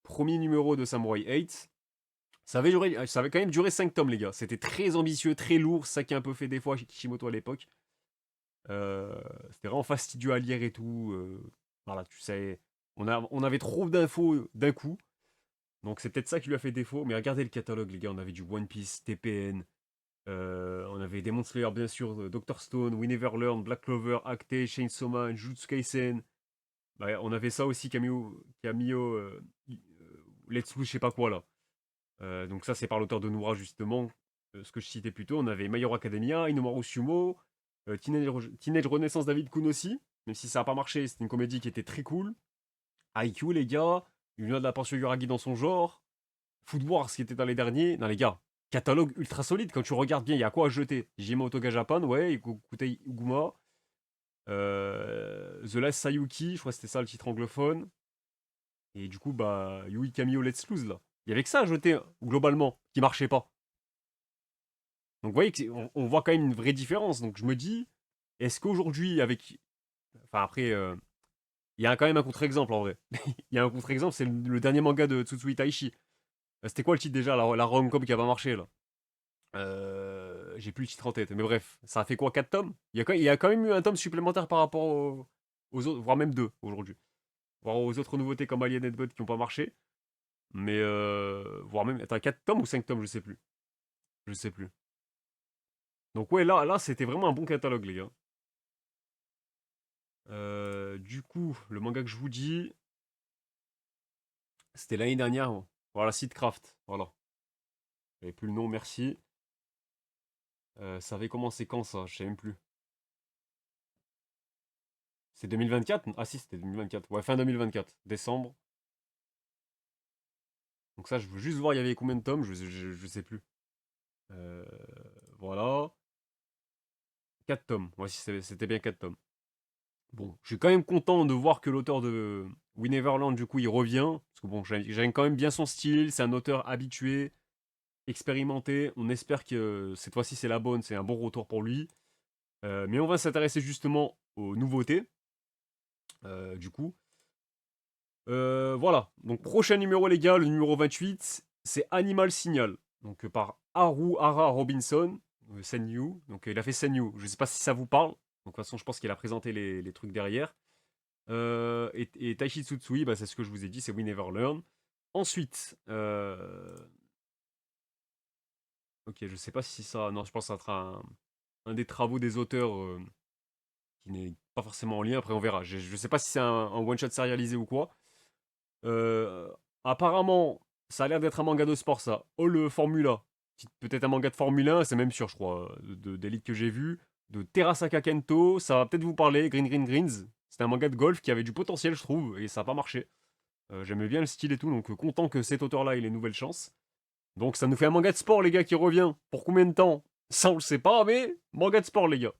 Premier numéro de Samurai 8. Ça avait quand même duré 5 tomes, les gars. C'était très ambitieux, très lourd, ça qui a un peu fait des fois chez Kishimoto à l'époque. C'était vraiment fastidieux à lire et tout. Voilà, tu sais, on avait trop d'infos d'un coup. Donc c'est peut-être ça qui lui a fait défaut. Mais regardez le catalogue, les gars. On avait du One Piece, TPN. On avait Demon Slayer, bien sûr, Dr. Stone, We Never Learn, Black Clover, Acte, Chainsaw Man, Jujutsu Kaisen. Bah, on avait ça aussi, Cameo Let's Lose, je sais pas quoi là. Donc ça, c'est par l'auteur de Noura, justement, ce que je citais plus tôt. On avait My Hero Academia, Inomaru Sumo, Teenage Renaissance David Kun aussi, même si ça n'a pas marché, c'était une comédie qui était très cool. IQ, les gars, Yuna de la pension Yuragi dans son genre, Food Wars qui était dans les derniers. Non, les gars, catalogue ultra solide. Quand tu regardes bien, il y a quoi à jeter? Jima Otoga Japan, ouais, Kutei Uguma, The Last Sayuki, je crois que c'était ça le titre anglophone. Et du coup, bah, Yui Kamio Let's Lose là. Il y avait que ça à jeter, hein, globalement, qui marchait pas. Donc vous voyez qu'on voit quand même une vraie différence. Donc je me dis, est-ce qu'aujourd'hui, avec. Enfin après, il y a quand même un contre-exemple en vrai. Il y a un contre-exemple, c'est le dernier manga de Tsutsui Taishi. C'était quoi le titre déjà, la rom-com qui a pas marché là? J'ai plus le titre en tête. Mais bref, ça a fait quoi, 4 tomes? Il y a quand même eu un tome supplémentaire par rapport aux autres, voire même 2 aujourd'hui. Voire aux autres nouveautés comme Alien Headbutt qui n'ont pas marché. Mais voire même. Attends, 4 tomes ou 5 tomes, je sais plus. Je sais plus. Donc ouais, là c'était vraiment un bon catalogue, les gars. Du coup, le manga que je vous dis, c'était l'année dernière. Voilà, Seedcraft. Voilà. J'avais plus le nom, merci. Ça avait commencé quand ça? Je sais même plus. C'est 2024? Ah si, c'était 2024. Ouais, fin 2024. Décembre. Donc ça, je veux juste voir, il y avait combien de tomes, je sais plus. Euh, voilà. 4 tomes. Ouais, si c'était bien 4 tomes. Bon, je suis quand même content de voir que l'auteur de We Neverland, du coup, il revient. Parce que bon, j'aime quand même bien son style. C'est un auteur habitué, expérimenté. On espère que cette fois-ci, c'est la bonne. C'est un bon retour pour lui. Mais on va s'intéresser justement aux nouveautés. Du coup. Voilà. Donc, prochain numéro, les gars, le numéro 28, c'est Animal Signal. Donc, par Haruhara Robinson, Senyu. Donc, il a fait Senyu. Je ne sais pas si ça vous parle. Donc, de toute façon, je pense qu'il a présenté les trucs derrière. Et Taishi Tsutsui, bah, c'est ce que je vous ai dit, c'est We Never Learn. Ensuite, ok, je sais pas si ça. Non, je pense que ça sera un des travaux des auteurs qui n'est pas forcément en lien. Après, on verra. Je sais pas si c'est un one-shot sérialisé ou quoi. Euh, Apparemment, ça a l'air d'être un manga de sport, ça. All Formula, peut-être un manga de Formule 1, c'est même sûr, je crois, des leaks que j'ai vus. De Terasaka Kento, ça va peut-être vous parler. Green Green Greens, c'était un manga de golf qui avait du potentiel, je trouve, et ça n'a pas marché. J'aimais bien le style et tout, donc content que cet auteur-là ait les nouvelles chances. Donc ça nous fait un manga de sport, les gars, qui revient. Pour combien de temps? Ça, on le sait pas, mais manga de sport, les gars.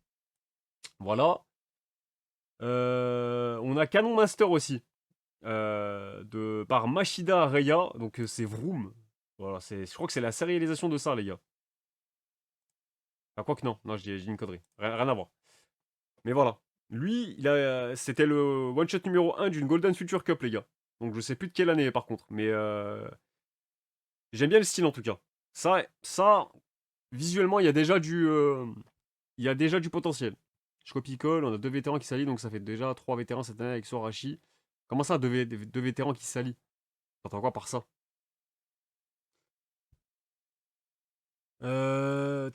Voilà. On a Canon Master aussi, par Machida Reya, donc c'est Vroom. Voilà, je crois que c'est la sérialisation de ça, les gars. Ah, quoi que non, non, j'ai dit une connerie. Rien à voir. Mais voilà. Lui, c'était le one-shot numéro 1 d'une Golden Future Cup, les gars. Donc je sais plus de quelle année, par contre. Mais j'aime bien le style, en tout cas. Ça visuellement, il y a déjà du potentiel. Je copie-colle, on a deux vétérans qui s'allient, donc ça fait déjà trois vétérans cette année avec Sorachi. Comment ça, deux vétérans qui s'allient? T'entends quoi par ça?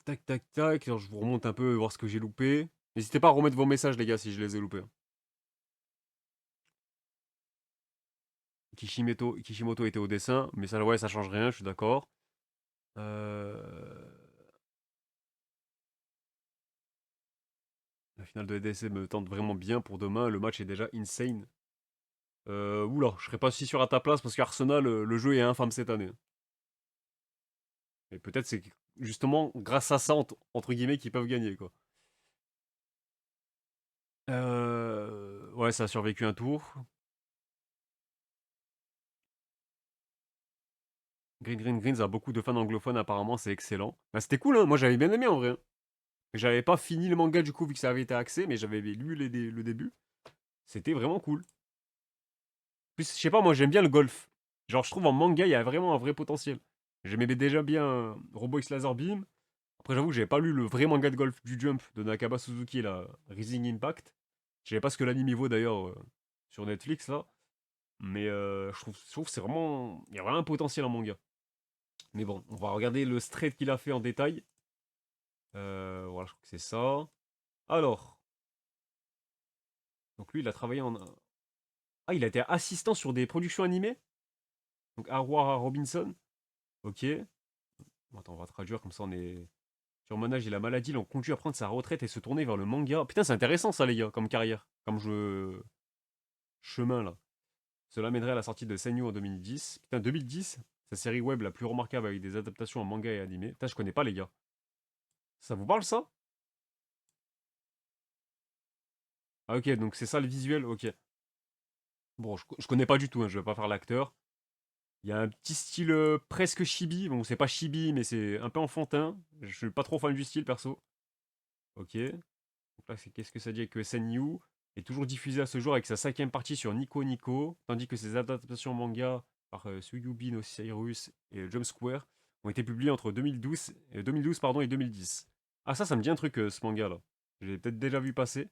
Tac, tac, tac. Alors, je vous remonte un peu, voir ce que j'ai loupé. N'hésitez pas à remettre vos messages, les gars, si je les ai loupés, hein. Kishimoto était au dessin, mais ça, ouais, ça change rien, je suis d'accord. La finale de EDC me tente vraiment bien pour demain. Le match est déjà insane. Oula, je serais pas si sûr à ta place parce qu'Arsenal, le jeu est infâme cette année. Et peut-être c'est justement grâce à ça, entre guillemets, qu'ils peuvent gagner, quoi. Ouais, ça a survécu un tour. Green Green Greens a beaucoup de fans anglophones, apparemment, c'est excellent. Bah, c'était cool, hein. Moi j'avais bien aimé en vrai, hein. J'avais pas fini le manga du coup, vu que ça avait été axé, mais j'avais lu le début. C'était vraiment cool. En plus, je sais pas, moi j'aime bien le golf. Genre, je trouve en manga, il y a vraiment un vrai potentiel. J'aimais déjà bien Robo X Laser Beam. Après, j'avoue que j'avais pas lu le vrai manga de golf du Jump de Nakaba Suzuki, là, Rising Impact. Je savais pas ce que l'anime vaut d'ailleurs sur Netflix, là. Mais je trouve que c'est vraiment. Il y a vraiment un potentiel en manga. Mais bon, on va regarder le straight qu'il a fait en détail. Voilà, je crois que c'est ça. Alors, donc lui, il a travaillé en. Ah, il a été assistant sur des productions animées. Donc, Aurora Robinson. Ok. Bon, attends, on va traduire comme ça, on est. Sur mon âge et la maladie l'ont conduit à prendre sa retraite et se tourner vers le manga. Putain, c'est intéressant ça, les gars, comme carrière. Comme chemin, là. Cela mènerait à la sortie de Senyu en 2010. Putain, 2010, sa série web la plus remarquable avec des adaptations en manga et animé. Putain, je connais pas, les gars. Ça vous parle, ça? Ah, ok, donc c'est ça le visuel, ok. Bon, je connais pas du tout, hein, je vais pas faire l'acteur. Il y a un petit style presque chibi. Bon, c'est pas chibi, mais c'est un peu enfantin. Je suis pas trop fan du style, perso. Ok. Donc là, qu'est-ce que ça dit avec Senyu est toujours diffusé à ce jour avec sa cinquième partie sur Nico Nico, tandis que ses adaptations manga par Suyubi no Cyrus et Jump Square ont été publiées entre 2012 pardon, et 2010. Ah ça me dit un truc, ce manga-là. Je l'ai peut-être déjà vu passer.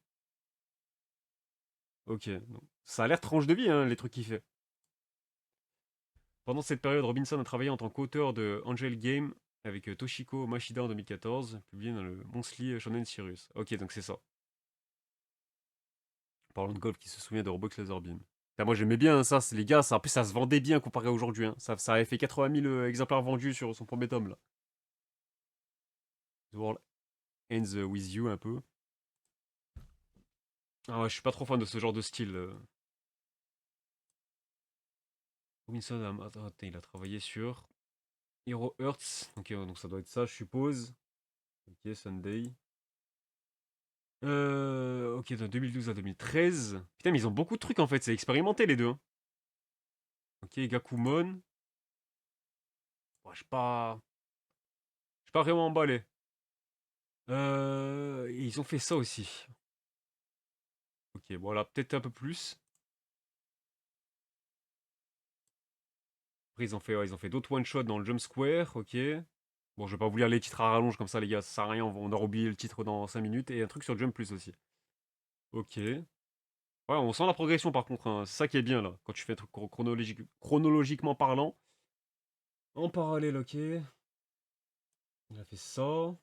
Ok. Donc, ça a l'air tranche de vie, hein, les trucs qu'il fait. Pendant cette période, Robinson a travaillé en tant qu'auteur de Angel Game avec Toshiko Mashida en 2014, publié dans le Monthly Shonen Sirius. Ok, donc c'est ça. Parlons de golf, qui se souvient de Roblox Laser Beam. Putain, moi j'aimais bien ça, les gars, ça, en plus ça se vendait bien comparé à aujourd'hui, hein. Ça avait fait 80 000 exemplaires vendus sur son premier tome là. The World Ends With You un peu. Ah ouais, je suis pas trop fan de ce genre de style. Robinson, attends, il a travaillé sur Hero Hearts. Ok, donc ça doit être ça, je suppose. Ok, Sunday. Ok, de 2012 à 2013. Putain, mais ils ont beaucoup de trucs en fait, c'est expérimenté les deux, hein. Ok, Gakumon. Ouais, je suis pas vraiment emballé. Ils ont fait ça aussi. Ok, voilà, peut-être un peu plus. Après, ils ont fait d'autres one-shots dans le Jump Square, ok. Bon, je vais pas vous lire les titres à rallonge comme ça, les gars, ça sert à rien, on aura oublié le titre dans 5 minutes. Et un truc sur Jump Plus aussi. Ok. Ouais, on sent la progression par contre, hein. C'est ça qui est bien là, quand tu fais un truc chronologiquement parlant. En parallèle, ok. Il a fait ça.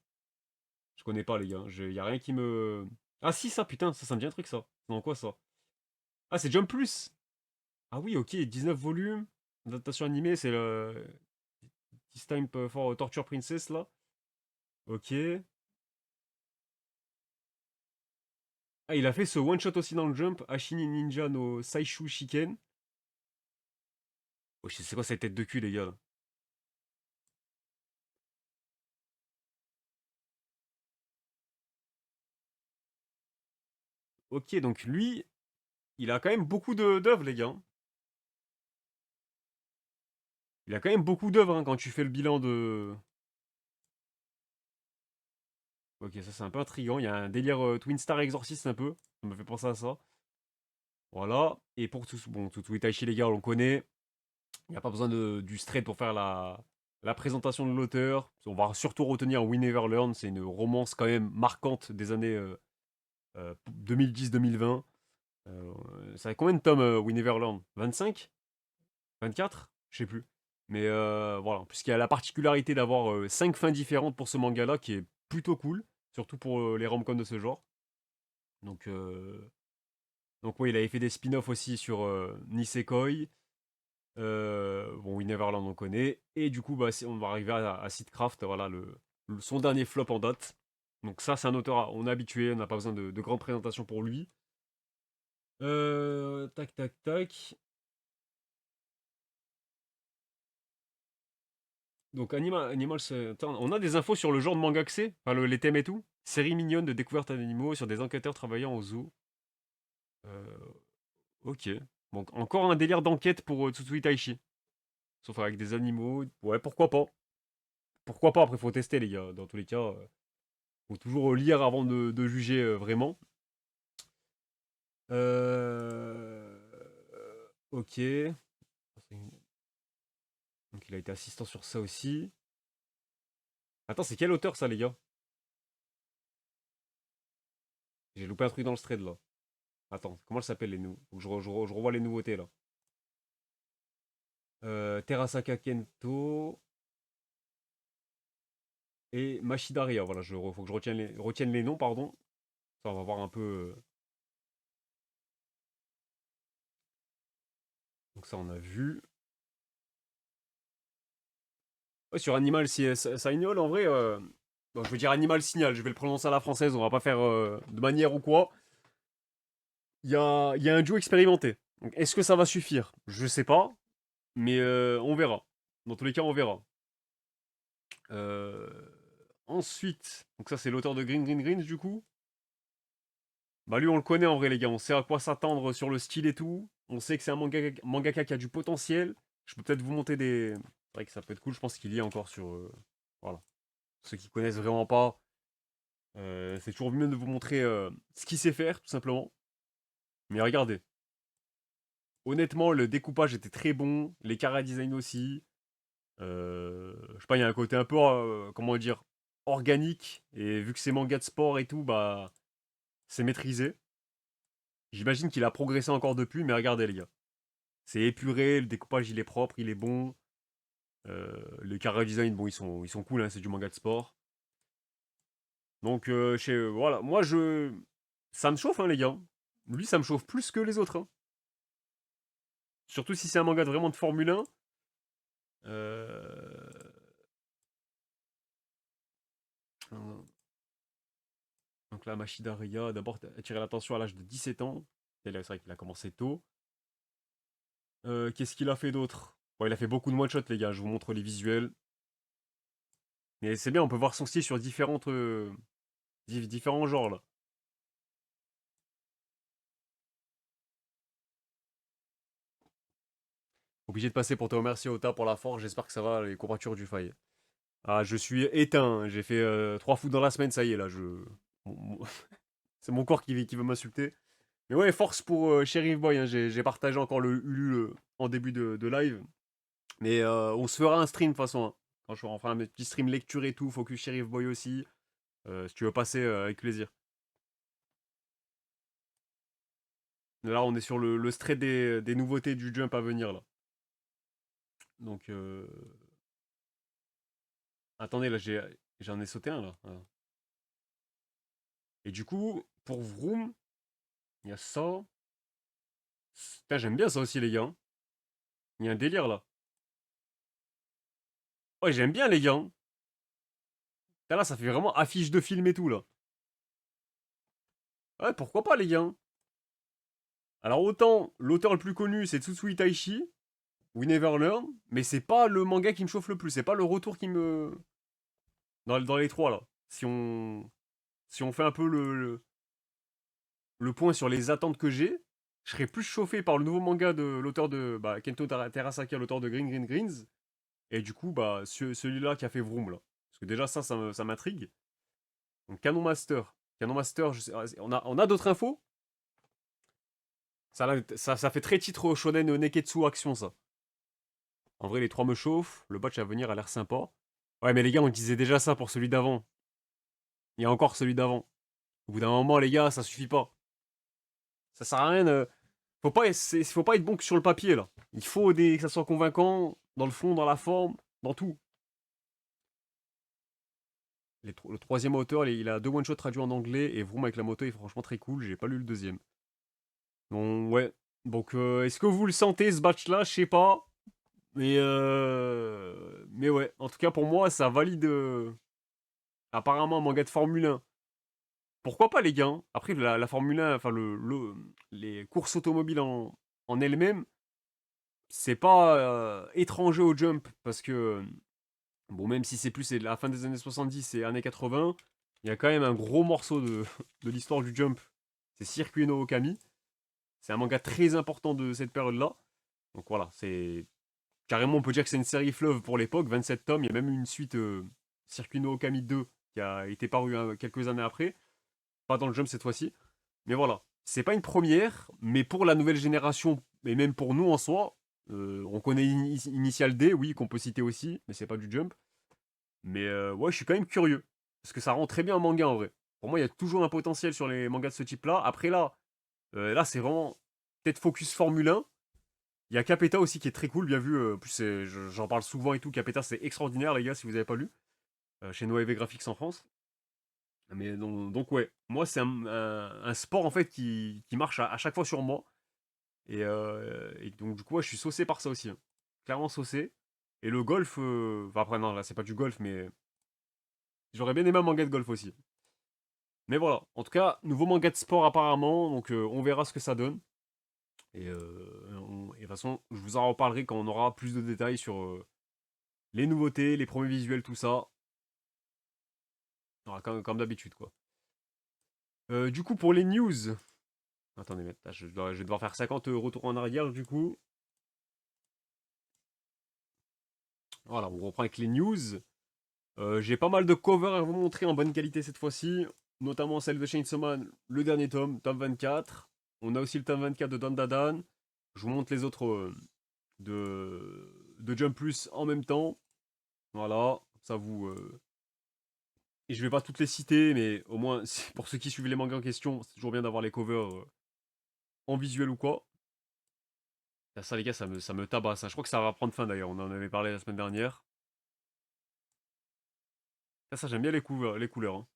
Je connais pas, les gars. Y a rien qui me. Ah, si, ça, putain, ça me dit un truc, ça. C'est dans quoi ça? Ah, c'est Jump Plus. Ah oui, ok, 19 volumes. Adaptation animée, c'est le This Time for Torture Princess, là. Ok. Ah, il a fait ce one-shot aussi dans le Jump. Ashini Ninja no Saishu Shiken. Oh, c'est quoi cette tête de cul, les gars, là? Ok, donc lui, il a quand même beaucoup d'œuvres, les gars, hein. Il a quand même beaucoup d'œuvres, hein, quand tu fais le bilan de... Ok, ça c'est un peu intriguant. Il y a un délire Twin Star Exorcist un peu. Ça me fait penser à ça. Voilà. Et pour tout, bon, tout Itachi, les gars, on le connaît. Il n'y a pas besoin du straight pour faire la présentation de l'auteur. On va surtout retenir We Never Learn. C'est une romance quand même marquante des années 2010-2020. Ça a combien de tomes We Never Learn? 25? 24? Je sais plus. Mais voilà, puisqu'il y a la particularité d'avoir 5 fins différentes pour ce manga-là, qui est plutôt cool, surtout pour les rom-coms de ce genre. Donc, oui, il avait fait des spin-offs aussi sur Nisekoi. Bon, We Neverland, on connaît. Et du coup, bah, on va arriver à Seedcraft, voilà, son dernier flop en date. Donc ça, c'est un auteur, on est habitué, on n'a pas besoin de grandes présentations pour lui. Tac, tac, tac. Donc Animal, attends, on a des infos sur le genre de manga que c'est, enfin, les thèmes et tout. Série mignonne de découverte d'animaux sur des enquêteurs travaillant au zoo. Euh, ok. Donc encore un délire d'enquête pour Tsutsui Taichi. Sauf avec des animaux. Ouais, pourquoi pas. Pourquoi pas, après faut tester les gars. Dans tous les cas, faut toujours lire avant de juger vraiment. Euh... Ok. Donc il a été assistant sur ça aussi. Attends, c'est quel auteur ça les gars? J'ai loupé un truc dans le thread là. Attends, comment elle s'appelle les nouveaux? Faut que je revois les nouveautés là. Terasaka Kento et Machidaria. Voilà, faut que je retienne les noms, pardon. Ça, on va voir un peu. Donc ça, on a vu. Ouais, sur Animal Signal, en vrai, bon, je veux dire Animal Signal, je vais le prononcer à la française, on va pas faire de manière ou quoi. Il y a un duo expérimenté. Donc, est-ce que ça va suffire? Je sais pas, mais on verra. Dans tous les cas, on verra. Euh, Ensuite, donc ça c'est l'auteur de Green Green Greens du coup. Bah lui on le connaît en vrai les gars, on sait à quoi s'attendre sur le style et tout. On sait que c'est un mangaka qui a du potentiel. Je peux peut-être vous monter des... C'est vrai que ça peut être cool, je pense qu'il y est encore sur... Voilà. Ceux qui connaissent vraiment pas, c'est toujours mieux de vous montrer ce qu'il sait faire, tout simplement. Mais regardez, honnêtement, le découpage était très bon, les chara design aussi. Je sais pas, il y a un côté un peu, comment dire, organique. Et vu que c'est manga de sport et tout, bah, c'est maîtrisé. J'imagine qu'il a progressé encore depuis, mais regardez les gars. C'est épuré, le découpage il est propre, il est bon. Les chara design, bon, ils sont cool, hein, c'est du manga de sport. Donc, voilà, moi je. Ça me chauffe, hein, les gars. Lui, ça me chauffe plus que les autres, hein. Surtout si c'est un manga vraiment de Formule 1. Euh, Donc là, Machida Ria, d'abord, attiré l'attention à l'âge de 17 ans. Et là, c'est vrai qu'il a commencé tôt. Qu'est-ce qu'il a fait d'autre? Bon, il a fait beaucoup de one-shots, les gars. Je vous montre les visuels. Mais c'est bien, on peut voir son style sur différents genres, là. Obligé de passer pour te remercier, Ota, pour la force. J'espère que ça va, les courbatures du faille. Ah, je suis éteint. J'ai fait 3 foot dans la semaine, ça y est, là. C'est mon corps qui veut m'insulter. Mais ouais, force pour Sheriff Boy, hein. J'ai partagé encore le Ulu en début de live. Mais on se fera un stream de toute façon, hein. Quand on fera un petit stream lecture et tout, Focus Sheriff Boy aussi. Si tu veux passer, avec plaisir. Là, on est sur le thread des nouveautés du jump à venir, là. Donc, attendez, là, j'en ai sauté un, là. Voilà. Et du coup, pour Vroom, il y a ça. Putain, j'aime bien ça aussi, les gars, hein. Il y a un délire, là. Ouais, j'aime bien les gars, hein. Là, ça fait vraiment affiche de film et tout, là. Ouais, pourquoi pas les gars, hein. Alors autant, l'auteur le plus connu, c'est Tsutsui Taishi, We Never Learn, mais c'est pas le manga qui me chauffe le plus, c'est pas le retour qui me... Dans les trois, là. Si on fait un peu le point sur les attentes que j'ai, je serais plus chauffé par le nouveau manga de l'auteur de Kento Terasaki, l'auteur de Green Green Greens, et du coup, celui-là qui a fait Vroom, là. Parce que déjà, ça m'intrigue. Donc, Canon Master. Canon Master, on a d'autres infos. Ça fait très titre shonen Neketsu Action, ça. En vrai, les trois me chauffent. Le batch à venir a l'air sympa. Ouais, mais les gars, on disait déjà ça pour celui d'avant. Il y a encore celui d'avant. Au bout d'un moment, les gars, ça suffit pas. Ça sert à rien. Faut pas être bon que sur le papier, là. Il faut que ça soit convaincant, dans le fond, dans la forme, dans tout. Le troisième auteur, il a deux one-shots traduits en anglais, et Vroom avec la moto est franchement très cool. J'ai pas lu le deuxième. Bon, ouais. Donc, est-ce que vous le sentez, ce batch-là? Je sais pas. Mais ouais. En tout cas, pour moi, ça valide. Apparemment, un manga de Formule 1. Pourquoi pas, les gars, hein. Après, la Formule 1, enfin, les courses automobiles en elles-mêmes, c'est pas étranger au Jump. Parce que, bon, même si c'est la fin des années 70 et années 80, il y a quand même un gros morceau de l'histoire du Jump. C'est Circuit no Okami. C'est un manga très important de cette période-là. Donc voilà, c'est carrément, on peut dire que c'est une série fleuve pour l'époque, 27 tomes. Il y a même une suite, Circuit no Okami 2, qui a été parue quelques années après. Pas dans le Jump cette fois-ci. Mais voilà, c'est pas une première, mais pour la nouvelle génération, et même pour nous en soi, on connaît Initial D, oui, qu'on peut citer aussi, mais c'est pas du Jump. Mais ouais, je suis quand même curieux. Parce que ça rend très bien en manga en vrai. Pour moi, il y a toujours un potentiel sur les mangas de ce type-là. Après là, c'est vraiment peut-être focus Formule 1. Il y a Capeta aussi qui est très cool, bien vu. En plus, j'en parle souvent et tout. Capeta, c'est extraordinaire, les gars, si vous n'avez pas lu. Chez Noévé Graphics en France. Mais donc ouais, moi, c'est un sport en fait qui marche à chaque fois sur moi. Et donc, du coup, ouais, je suis saucé par ça aussi, hein. Clairement saucé. Et le golf, enfin, après, non, là, c'est pas du golf, mais j'aurais bien aimé un manga de golf aussi. Mais voilà, en tout cas, nouveau manga de sport apparemment, donc on verra ce que ça donne. Et de toute façon, je vous en reparlerai quand on aura plus de détails sur les nouveautés, les premiers visuels, tout ça. Voilà, comme d'habitude, quoi. Du coup, pour les news. Attendez, je vais devoir faire 50 retours en arrière, du coup. Voilà, on reprend avec les news. J'ai pas mal de covers à vous montrer en bonne qualité cette fois-ci. Notamment celle de Chainsaw Man, le dernier tome 24. On a aussi le tome 24 de Don Dadan. Je vous montre les autres de Jump Plus en même temps. Voilà, ça vous. Et je vais pas toutes les citer, mais au moins, pour ceux qui suivent les mangas en question, c'est toujours bien d'avoir les covers en visuel ou quoi. Ça, les gars, ça me tabasse, hein. Je crois que ça va prendre fin d'ailleurs. On en avait parlé la semaine dernière. Ça, j'aime bien les couleurs, hein.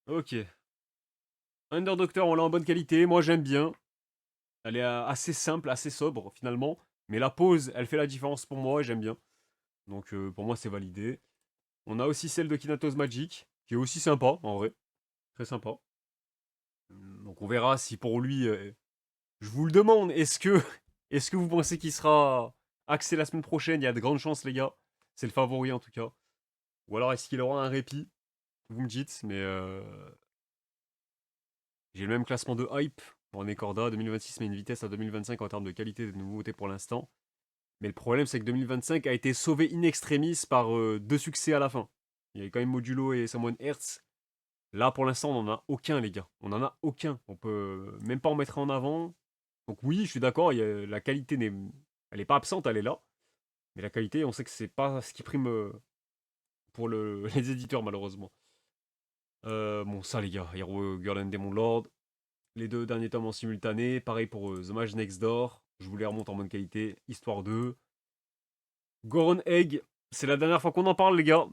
Ok. Under Doctor, on l'a en bonne qualité. Moi, j'aime bien. Elle est assez simple, assez sobre finalement. Mais la pose, elle fait la différence pour moi et j'aime bien. Donc pour moi, c'est validé. On a aussi celle de Kinatos Magic, qui est aussi sympa, en vrai. Très sympa. Donc on verra si pour lui, je vous le demande, est-ce que vous pensez qu'il sera axé la semaine prochaine? Il y a de grandes chances, les gars. C'est le favori en tout cas. Ou alors est-ce qu'il aura un répit? Vous me dites, mais j'ai le même classement de hype. On est Corda, 2026 met une vitesse à 2025 en termes de qualité de nouveauté pour l'instant. Mais le problème, c'est que 2025 a été sauvé in extremis par deux succès à la fin. Il y avait quand même Modulo et Someone Hertz. Là, pour l'instant, on n'en a aucun, les gars. On n'en a aucun. On peut même pas en mettre en avant. Donc oui, je suis d'accord, la qualité elle est pas absente, elle est là. Mais la qualité, on sait que c'est pas ce qui prime pour les éditeurs, malheureusement. Bon, ça, les gars, Hero Girl and Demon Lord. Les deux derniers tomes en simultané. Pareil pour The Mage Next Door. Je vous les remonte en bonne qualité. Histoire 2. Goron Egg. C'est la dernière fois qu'on en parle, les gars.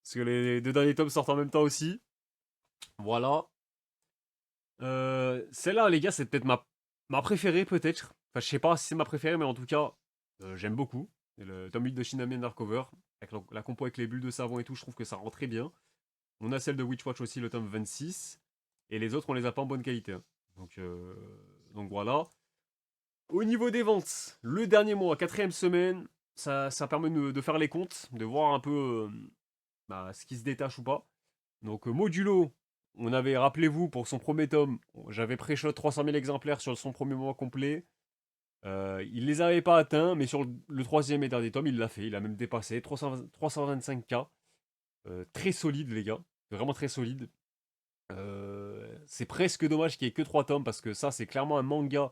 Parce que les deux derniers tomes sortent en même temps aussi. Voilà. Celle-là, les gars, c'est peut-être ma préférée, peut-être. Enfin, je sais pas si c'est ma préférée, mais en tout cas, j'aime beaucoup. Et le tome 8 de Shinami Undercover, avec la compo avec les bulles de savon et tout, je trouve que ça rend très bien. On a celle de Witchwatch aussi, le tome 26. Et les autres, on les a pas en bonne qualité, hein. Donc, euh, donc voilà. Au niveau des ventes, le dernier mois, quatrième semaine, ça permet de faire les comptes, de voir un peu ce qui se détache ou pas. Donc Modulo, on avait, rappelez-vous, pour son premier tome, j'avais pré-shot 300 000 exemplaires sur son premier mois complet. Il les avait pas atteints, mais sur le troisième et dernier tome, il l'a fait. Il a même dépassé 325K. Très solide, les gars. Vraiment très solide. C'est presque dommage qu'il n'y ait que 3 tomes, parce que ça, c'est clairement un manga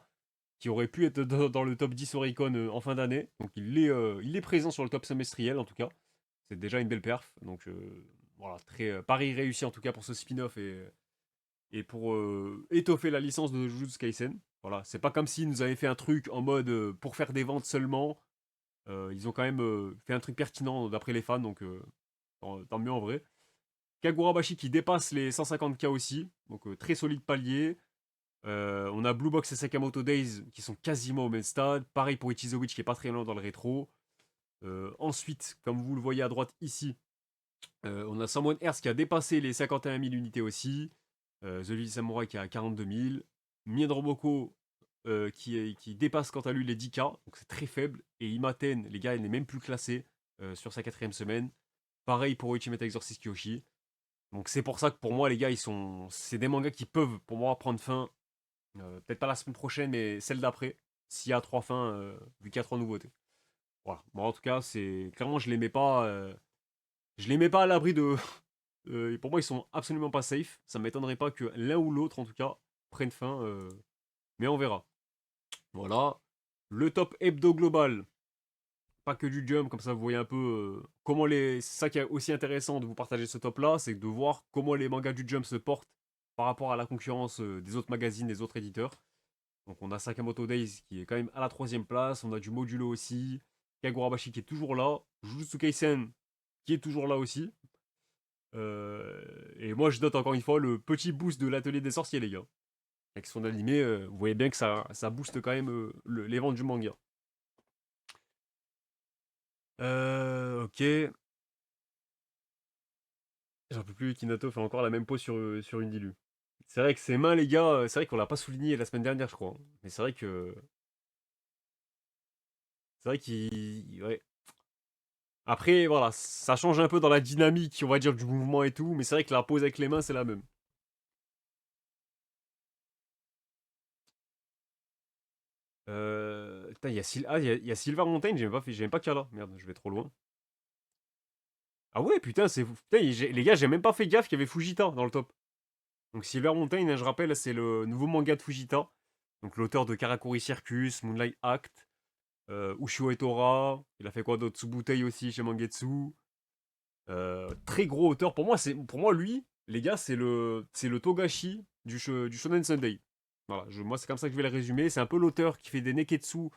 qui aurait pu être dans le top 10 Oricon en fin d'année. Donc il est présent sur le top semestriel, en tout cas. C'est déjà une belle perf. Donc voilà, très pari réussi en tout cas pour ce spin-off et pour étoffer la licence de Jujutsu Kaisen. Voilà, c'est pas comme s'ils nous avaient fait un truc en mode pour faire des ventes seulement. Ils ont quand même fait un truc pertinent d'après les fans, donc tant mieux en vrai. Kagurabashi qui dépasse les 150K aussi, donc très solide palier. On a Blue Box et Sakamoto Days qui sont quasiment au même stade. Pareil pour Ichizo Witch qui est pas très loin dans le rétro. Ensuite, comme vous le voyez à droite ici, on a Someone Earth qui a dépassé les 51 000 unités aussi. The Little Samurai qui est à 42 000. Mien Roboko qui dépasse quant à lui les 10K, donc c'est très faible. Et Imaten, les gars, il n'est même plus classé sur sa quatrième semaine. Pareil pour Ultimate Exorcist Kyoshi. Donc c'est pour ça que pour moi, les gars, c'est des mangas qui peuvent pour moi prendre fin. Peut-être pas la semaine prochaine, mais celle d'après. S'il y a 3 fins, vu qu'il y a 3 nouveautés. Voilà. Bon, en tout cas, c'est clairement, je les mets pas. Je les mets pas à l'abri de. Et pour moi, ils sont absolument pas safe. Ça m'étonnerait pas que l'un ou l'autre, en tout cas, prenne fin. Mais on verra. Voilà. Le top hebdo global. Pas que du jump, comme ça vous voyez un peu comment les. C'est ça qui est aussi intéressant de vous partager ce top là, c'est de voir comment les mangas du jump se portent par rapport à la concurrence des autres magazines, des autres éditeurs. Donc on a Sakamoto Days qui est quand même à la troisième place, on a du Modulo aussi, Kagurabashi qui est toujours là, Jujutsu Kaisen qui est toujours là aussi. Et moi je note encore une fois le petit boost de l'atelier des sorciers les gars. Avec son animé, vous voyez bien que ça booste quand même les ventes du manga. Ok. J'en peux plus, Kinato fait encore la même pose sur une dilu. C'est vrai que ses mains, les gars, c'est vrai qu'on l'a pas souligné la semaine dernière, je crois, hein. Mais c'est vrai que. C'est vrai qu'il. Ouais. Après, voilà, ça change un peu dans la dynamique, on va dire, du mouvement et tout, mais c'est vrai que la pose avec les mains, c'est la même. Putain, il y a Silver Mountain, j'ai même pas qu'il y a là. Merde, je vais trop loin. Ah ouais, putain, putain, les gars, j'ai même pas fait gaffe qu'il y avait Fujita dans le top. Donc Silver Mountain, hein, je rappelle, c'est le nouveau manga de Fujita. Donc l'auteur de Karakuri Circus, Moonlight Act, Ushio Etora, il a fait quoi d'autre? Tsubutei aussi chez Mangetsu. Très gros auteur. Pour moi, lui, les gars, c'est le Togashi du Shonen Sunday. Voilà, moi, c'est comme ça que je vais le résumer. C'est un peu l'auteur qui fait des neketsu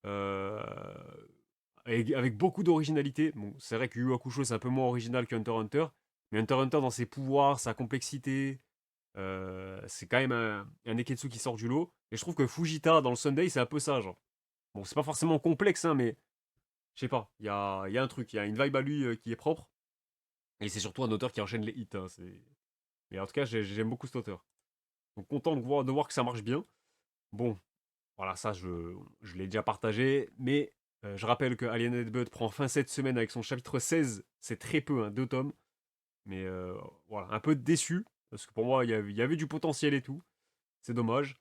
euh, avec beaucoup d'originalité. Bon, c'est vrai que Yu Hakusho, c'est un peu moins original que Hunter x Hunter. Mais Hunter x Hunter, dans ses pouvoirs, sa complexité, c'est quand même un neketsu qui sort du lot. Et je trouve que Fujita, dans le Sunday, c'est un peu ça, genre. Bon, c'est pas forcément complexe, hein, mais je sais pas. Il y a un truc, il y a une vibe à lui qui est propre. Et c'est surtout un auteur qui enchaîne les hits, hein, mais en tout cas, j'aime beaucoup cet auteur. Donc content de voir que ça marche bien. Bon, voilà, ça, je l'ai déjà partagé. Mais je rappelle que Alien Bud prend fin cette semaine avec son chapitre 16. C'est très peu, hein, 2 tomes. Mais voilà, un peu déçu. Parce que pour moi, il y avait du potentiel et tout. C'est dommage.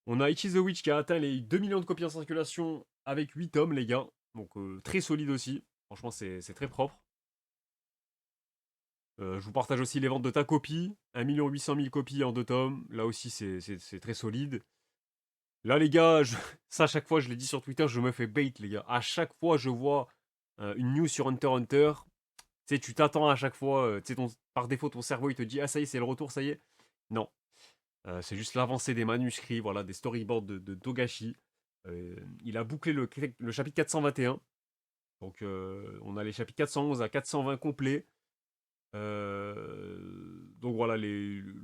On a Ichi the Witch qui a atteint les 2 millions de copies en circulation avec 8 tomes, les gars. Donc très solide aussi. Franchement, c'est très propre. Je vous partage aussi les ventes de ta copie. 1 800 000 copies en 2 tomes. Là aussi, c'est très solide. Là, les gars, ça, à chaque fois, je l'ai dit sur Twitter, je me fais bait, les gars. À chaque fois, je vois une news sur Hunter x Hunter. Tu sais, tu t'attends à chaque fois. Tu sais, par défaut, ton cerveau, il te dit: ah, ça y est, c'est le retour, ça y est. Non. C'est juste l'avancée des manuscrits, voilà, des storyboards de Togashi. Il a bouclé le chapitre 421. Donc, on a les chapitres 411 à 420 complets. donc voilà,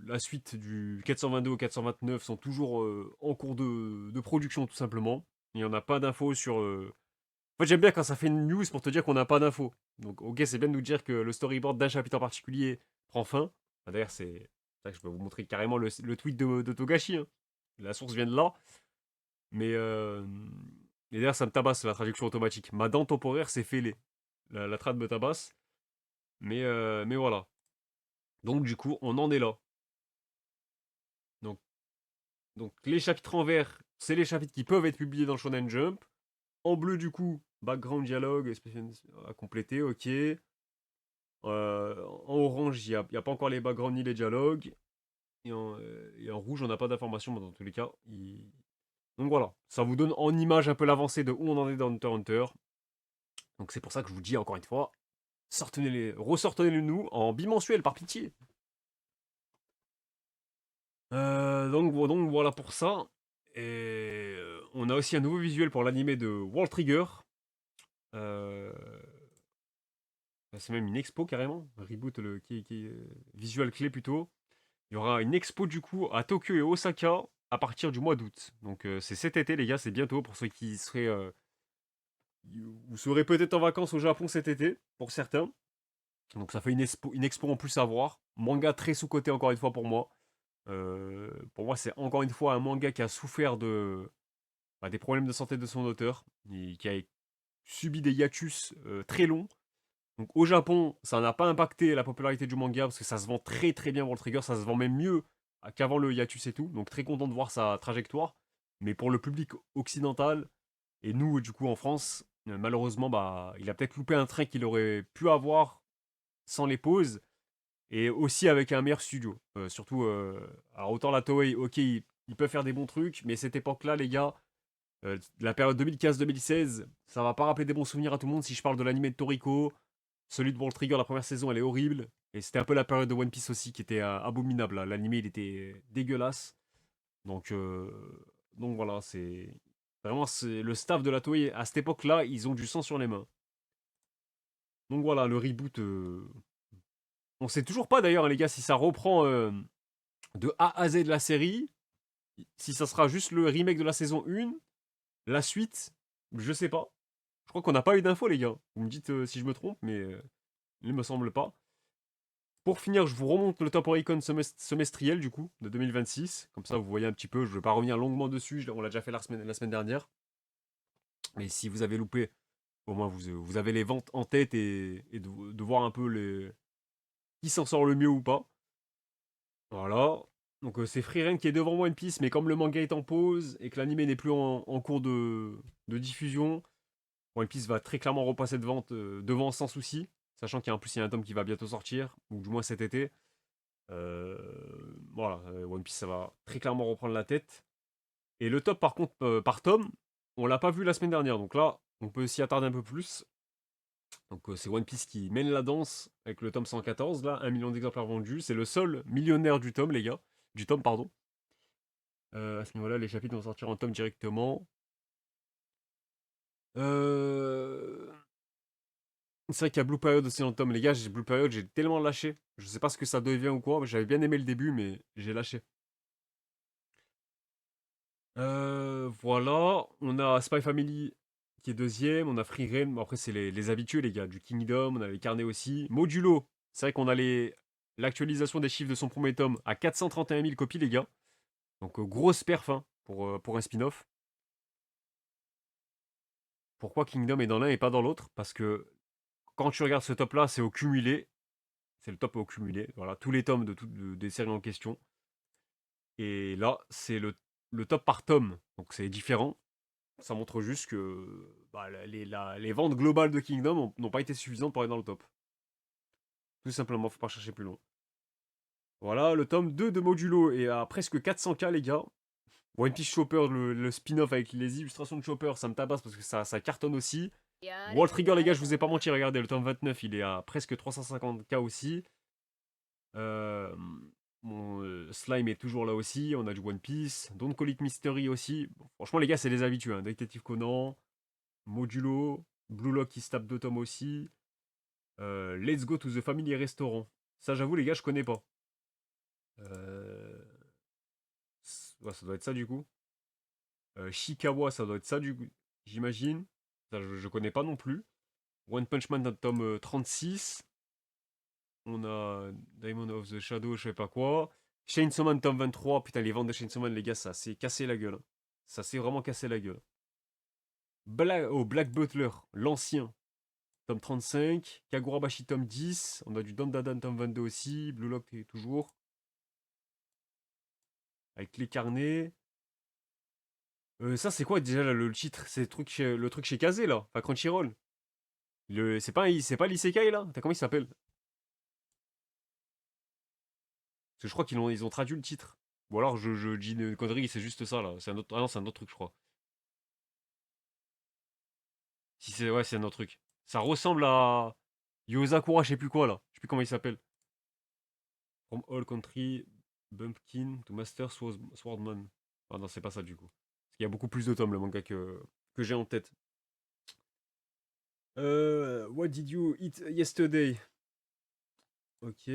la suite du 422 au 429 sont toujours en cours de production, tout simplement. Il n'y en a pas d'infos sur. En fait, j'aime bien quand ça fait une news pour te dire qu'on n'a pas d'infos. Donc, ok, c'est bien de nous dire que le storyboard d'un chapitre en particulier prend fin. Enfin, d'ailleurs, c'est ça que je peux vous montrer carrément le tweet de Togashi, hein. La source vient de là. Mais et d'ailleurs, ça me tabasse la traduction automatique. Ma dent temporaire s'est fêlée. La trad me tabasse. Mais voilà. Donc, du coup, on en est là. Donc, donc les chapitres en vert, c'est les chapitres qui peuvent être publiés dans Shonen Jump. En bleu, du coup, background dialogue à compléter, ok. En orange, il y a pas encore les backgrounds ni les dialogues. Et en rouge, on n'a pas d'informations, mais dans tous les cas. Donc voilà, ça vous donne en image un peu l'avancée de où on en est dans Hunter x Hunter. Donc c'est pour ça que je vous dis encore une fois, ressortez-les nous en bimensuel, par pitié. Donc voilà pour ça. Et on a aussi un nouveau visuel pour l'animé de World Trigger. Euh, c'est même une expo carrément. Reboot qui est visual clé plutôt. Il y aura une expo du coup à Tokyo et Osaka à partir du mois d'août. Donc c'est cet été les gars, c'est bientôt pour ceux qui seraient... vous serez peut-être en vacances au Japon cet été, pour certains. Donc ça fait une expo en plus à voir. Manga très sous-coté encore une fois pour moi, c'est encore une fois un manga qui a souffert des problèmes de santé de son auteur, et qui a subi des hiatus très longs. Donc au Japon, ça n'a pas impacté la popularité du manga parce que ça se vend très très bien pour le Trigger, ça se vend même mieux qu'avant le hiatus et tout. Donc très content de voir sa trajectoire. Mais pour le public occidental et nous du coup en France, malheureusement bah il a peut-être loupé un train qu'il aurait pu avoir sans les pauses et aussi avec un meilleur studio. Surtout, alors autant la Toei, ok, ils peuvent faire des bons trucs, mais cette époque-là, les gars, la période 2015-2016, ça va pas rappeler des bons souvenirs à tout le monde si je parle de l'anime de Toriko. Celui de World Trigger, la première saison, elle est horrible. Et c'était un peu la période de One Piece aussi qui était abominable, là. L'anime, il était dégueulasse. Donc, euh, donc voilà, c'est. Vraiment, c'est le staff de la Toei, à cette époque-là, ils ont du sang sur les mains. Donc voilà, le reboot. On sait toujours pas d'ailleurs, les gars, si ça reprend de A à Z de la série, si ça sera juste le remake de la saison 1, la suite, je sais pas. Je crois qu'on n'a pas eu d'infos, les gars. Vous me dites si je me trompe, mais il me semble pas. Pour finir, je vous remonte le Top Oricon semestriel, du coup, de 2026. Comme ça, vous voyez un petit peu. Je ne vais pas revenir longuement dessus. On l'a déjà fait la semaine dernière. Mais si vous avez loupé, au moins vous avez les ventes en tête et de voir un peu qui s'en sort le mieux ou pas. Voilà. Donc c'est Freeren qui est devant One Piece, mais comme le manga est en pause et que l'anime n'est plus en cours de diffusion, One Piece va très clairement repasser devant sans souci, sachant qu'il y a en plus il y a un tome qui va bientôt sortir, ou du moins cet été. Euh, voilà, One Piece ça va très clairement reprendre la tête. Et le top par contre par tome, on l'a pas vu la semaine dernière, donc là on peut s'y attarder un peu plus. Donc c'est One Piece qui mène la danse avec le tome 114 là, 1 million d'exemplaires vendus. C'est le seul millionnaire du tome les gars, du tome pardon. À ce niveau-là, les chapitres vont sortir en tome directement. Euh... C'est vrai qu'il y a Blue Period aussi en tome. Les gars, Blue Period, j'ai tellement lâché. Je sais pas ce que ça devient ou quoi. J'avais bien aimé le début, mais j'ai lâché. Voilà. On a Spy Family qui est deuxième. On a Free Reign. Bon, après, c'est les habitués, les gars. Du Kingdom. On a les carnets aussi. Modulo. C'est vrai qu'on a l'actualisation des chiffres de son premier tome à 431 000 copies, les gars. Donc, grosse perf hein, pour un spin-off. Pourquoi Kingdom est dans l'un et pas dans l'autre? Parce que quand tu regardes ce top-là, c'est au cumulé. C'est le top au cumulé. Voilà, tous les tomes des séries en question. Et là, c'est le top par tome. Donc c'est différent. Ça montre juste que bah, les ventes globales de Kingdom n'ont pas été suffisantes pour être dans le top. Tout simplement, faut pas chercher plus loin. Voilà, le tome 2 de Modulo est à presque 400K, les gars. One Piece Chopper, le spin-off avec les illustrations de Chopper, ça me tabasse parce que ça cartonne aussi. Wall Trigger, les gars, je vous ai pas menti, regardez, le tome 29, il est à presque 350K aussi. Mon Slime est toujours là aussi. On a du One Piece. Don't Call It Mystery aussi. Bon, franchement, les gars, c'est les habitués. Hein. Detective Conan, Modulo, Blue Lock qui se tape 2 tomes aussi. Let's Go to the Family Restaurant. Ça, j'avoue, les gars, je connais pas. Euh, ouais, ça doit être ça du coup. Shikawa, ça doit être ça du coup, j'imagine. Ça, je connais pas non plus. One Punch Man, tome 36. On a Diamond of the Shadow, je sais pas quoi. Chainsaw Man, tome 23. Putain, les ventes de Chainsaw Man, les gars, ça s'est cassé la gueule, hein. Ça s'est vraiment cassé la gueule. Black Butler, l'ancien, tome 35. Kagurabashi, tome 10. On a du Dandadan, tome 22 aussi. Blue Lock, toujours. Avec les carnets. Ça, c'est quoi déjà là, le titre? C'est le truc chez Kazé, là. Enfin, Crunchyroll. C'est pas l'Isekai, là? Comment il s'appelle? Parce que je crois ils ont traduit le titre. Ou alors je dis une connerie, c'est juste ça, là. Ah non, c'est un autre truc, je crois. Si c'est, ouais, c'est un autre truc. Ça ressemble à Yozakura, je sais plus quoi, là. Je sais plus comment il s'appelle. From All Country, Bumpkin to Master Swordman. Ah non, c'est pas ça, du coup. Parce qu'il y a beaucoup plus de tomes, le manga, que j'ai en tête. What did you eat yesterday? Ok.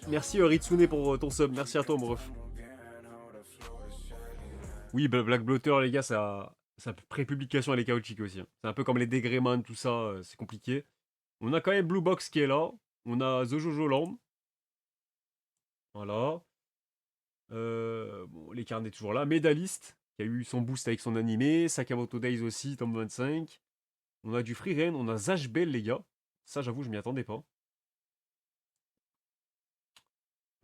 Merci Ritsune pour ton sub. Merci à toi, mon ref. Oui, Black Blotter, les gars, sa prépublication, elle est chaotique aussi, hein. C'est un peu comme les Degreman, tout ça, c'est compliqué. On a quand même Blue Box qui est là. On a The Jojo Land. Voilà. Bon, les carnets toujours là. Medalist, qui a eu son boost avec son animé. Sakamoto Days aussi, tome 25. On a du Free Ren. On a Zash Bell, les gars. Ça, j'avoue, je m'y attendais pas.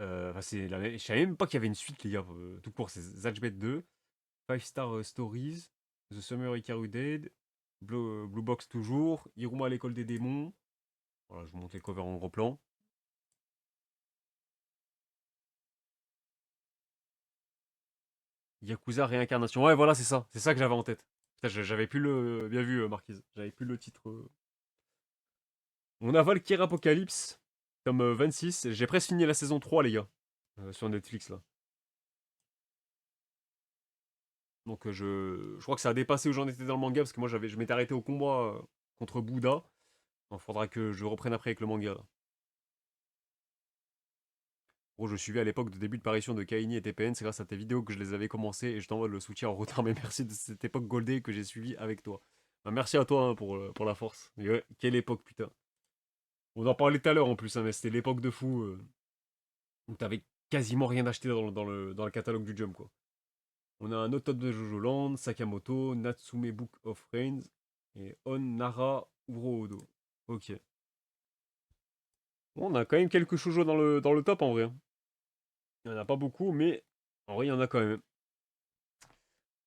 Enfin, je savais même pas qu'il y avait une suite, les gars. Tout court, c'est Zatchbet 2. Five Star Stories. The Summer Hikaru Dead. Blue Box toujours. Iruma à l'école des démons. Voilà, je vous montre les covers en gros plan. Yakuza Réincarnation. Ouais, voilà, c'est ça. C'est ça que j'avais en tête. Putain, j'avais plus le. Bien vu, Marquise. J'avais plus le titre. On a Valkyrie Apocalypse. Tome 26. J'ai presque fini la saison 3, les gars. Sur Netflix, là. Donc je crois que ça a dépassé où j'en étais dans le manga parce que moi je m'étais arrêté au combat contre Bouddha. Il faudra que je reprenne après avec le manga, là. Gros, je suivais à l'époque de début de parution de Kaini et TPN, c'est grâce à tes vidéos que je les avais commencé et je t'envoie le soutien en retard, mais merci de cette époque goldée que j'ai suivie avec toi. Bah, merci à toi, hein, pour la force. Mais ouais, quelle époque, putain. On en parlait tout à l'heure en plus, hein, mais c'était l'époque de fou, où t'avais quasiment rien acheté dans le catalogue du Jump, quoi. On a un autre top de Jojo Land, Sakamoto, Natsume Book of Rains et On Nara Urohodo. Ok. Bon, on a quand même quelques shoujo dans le top en vrai, hein. Il n'y en a pas beaucoup, mais en vrai, il y en a quand même.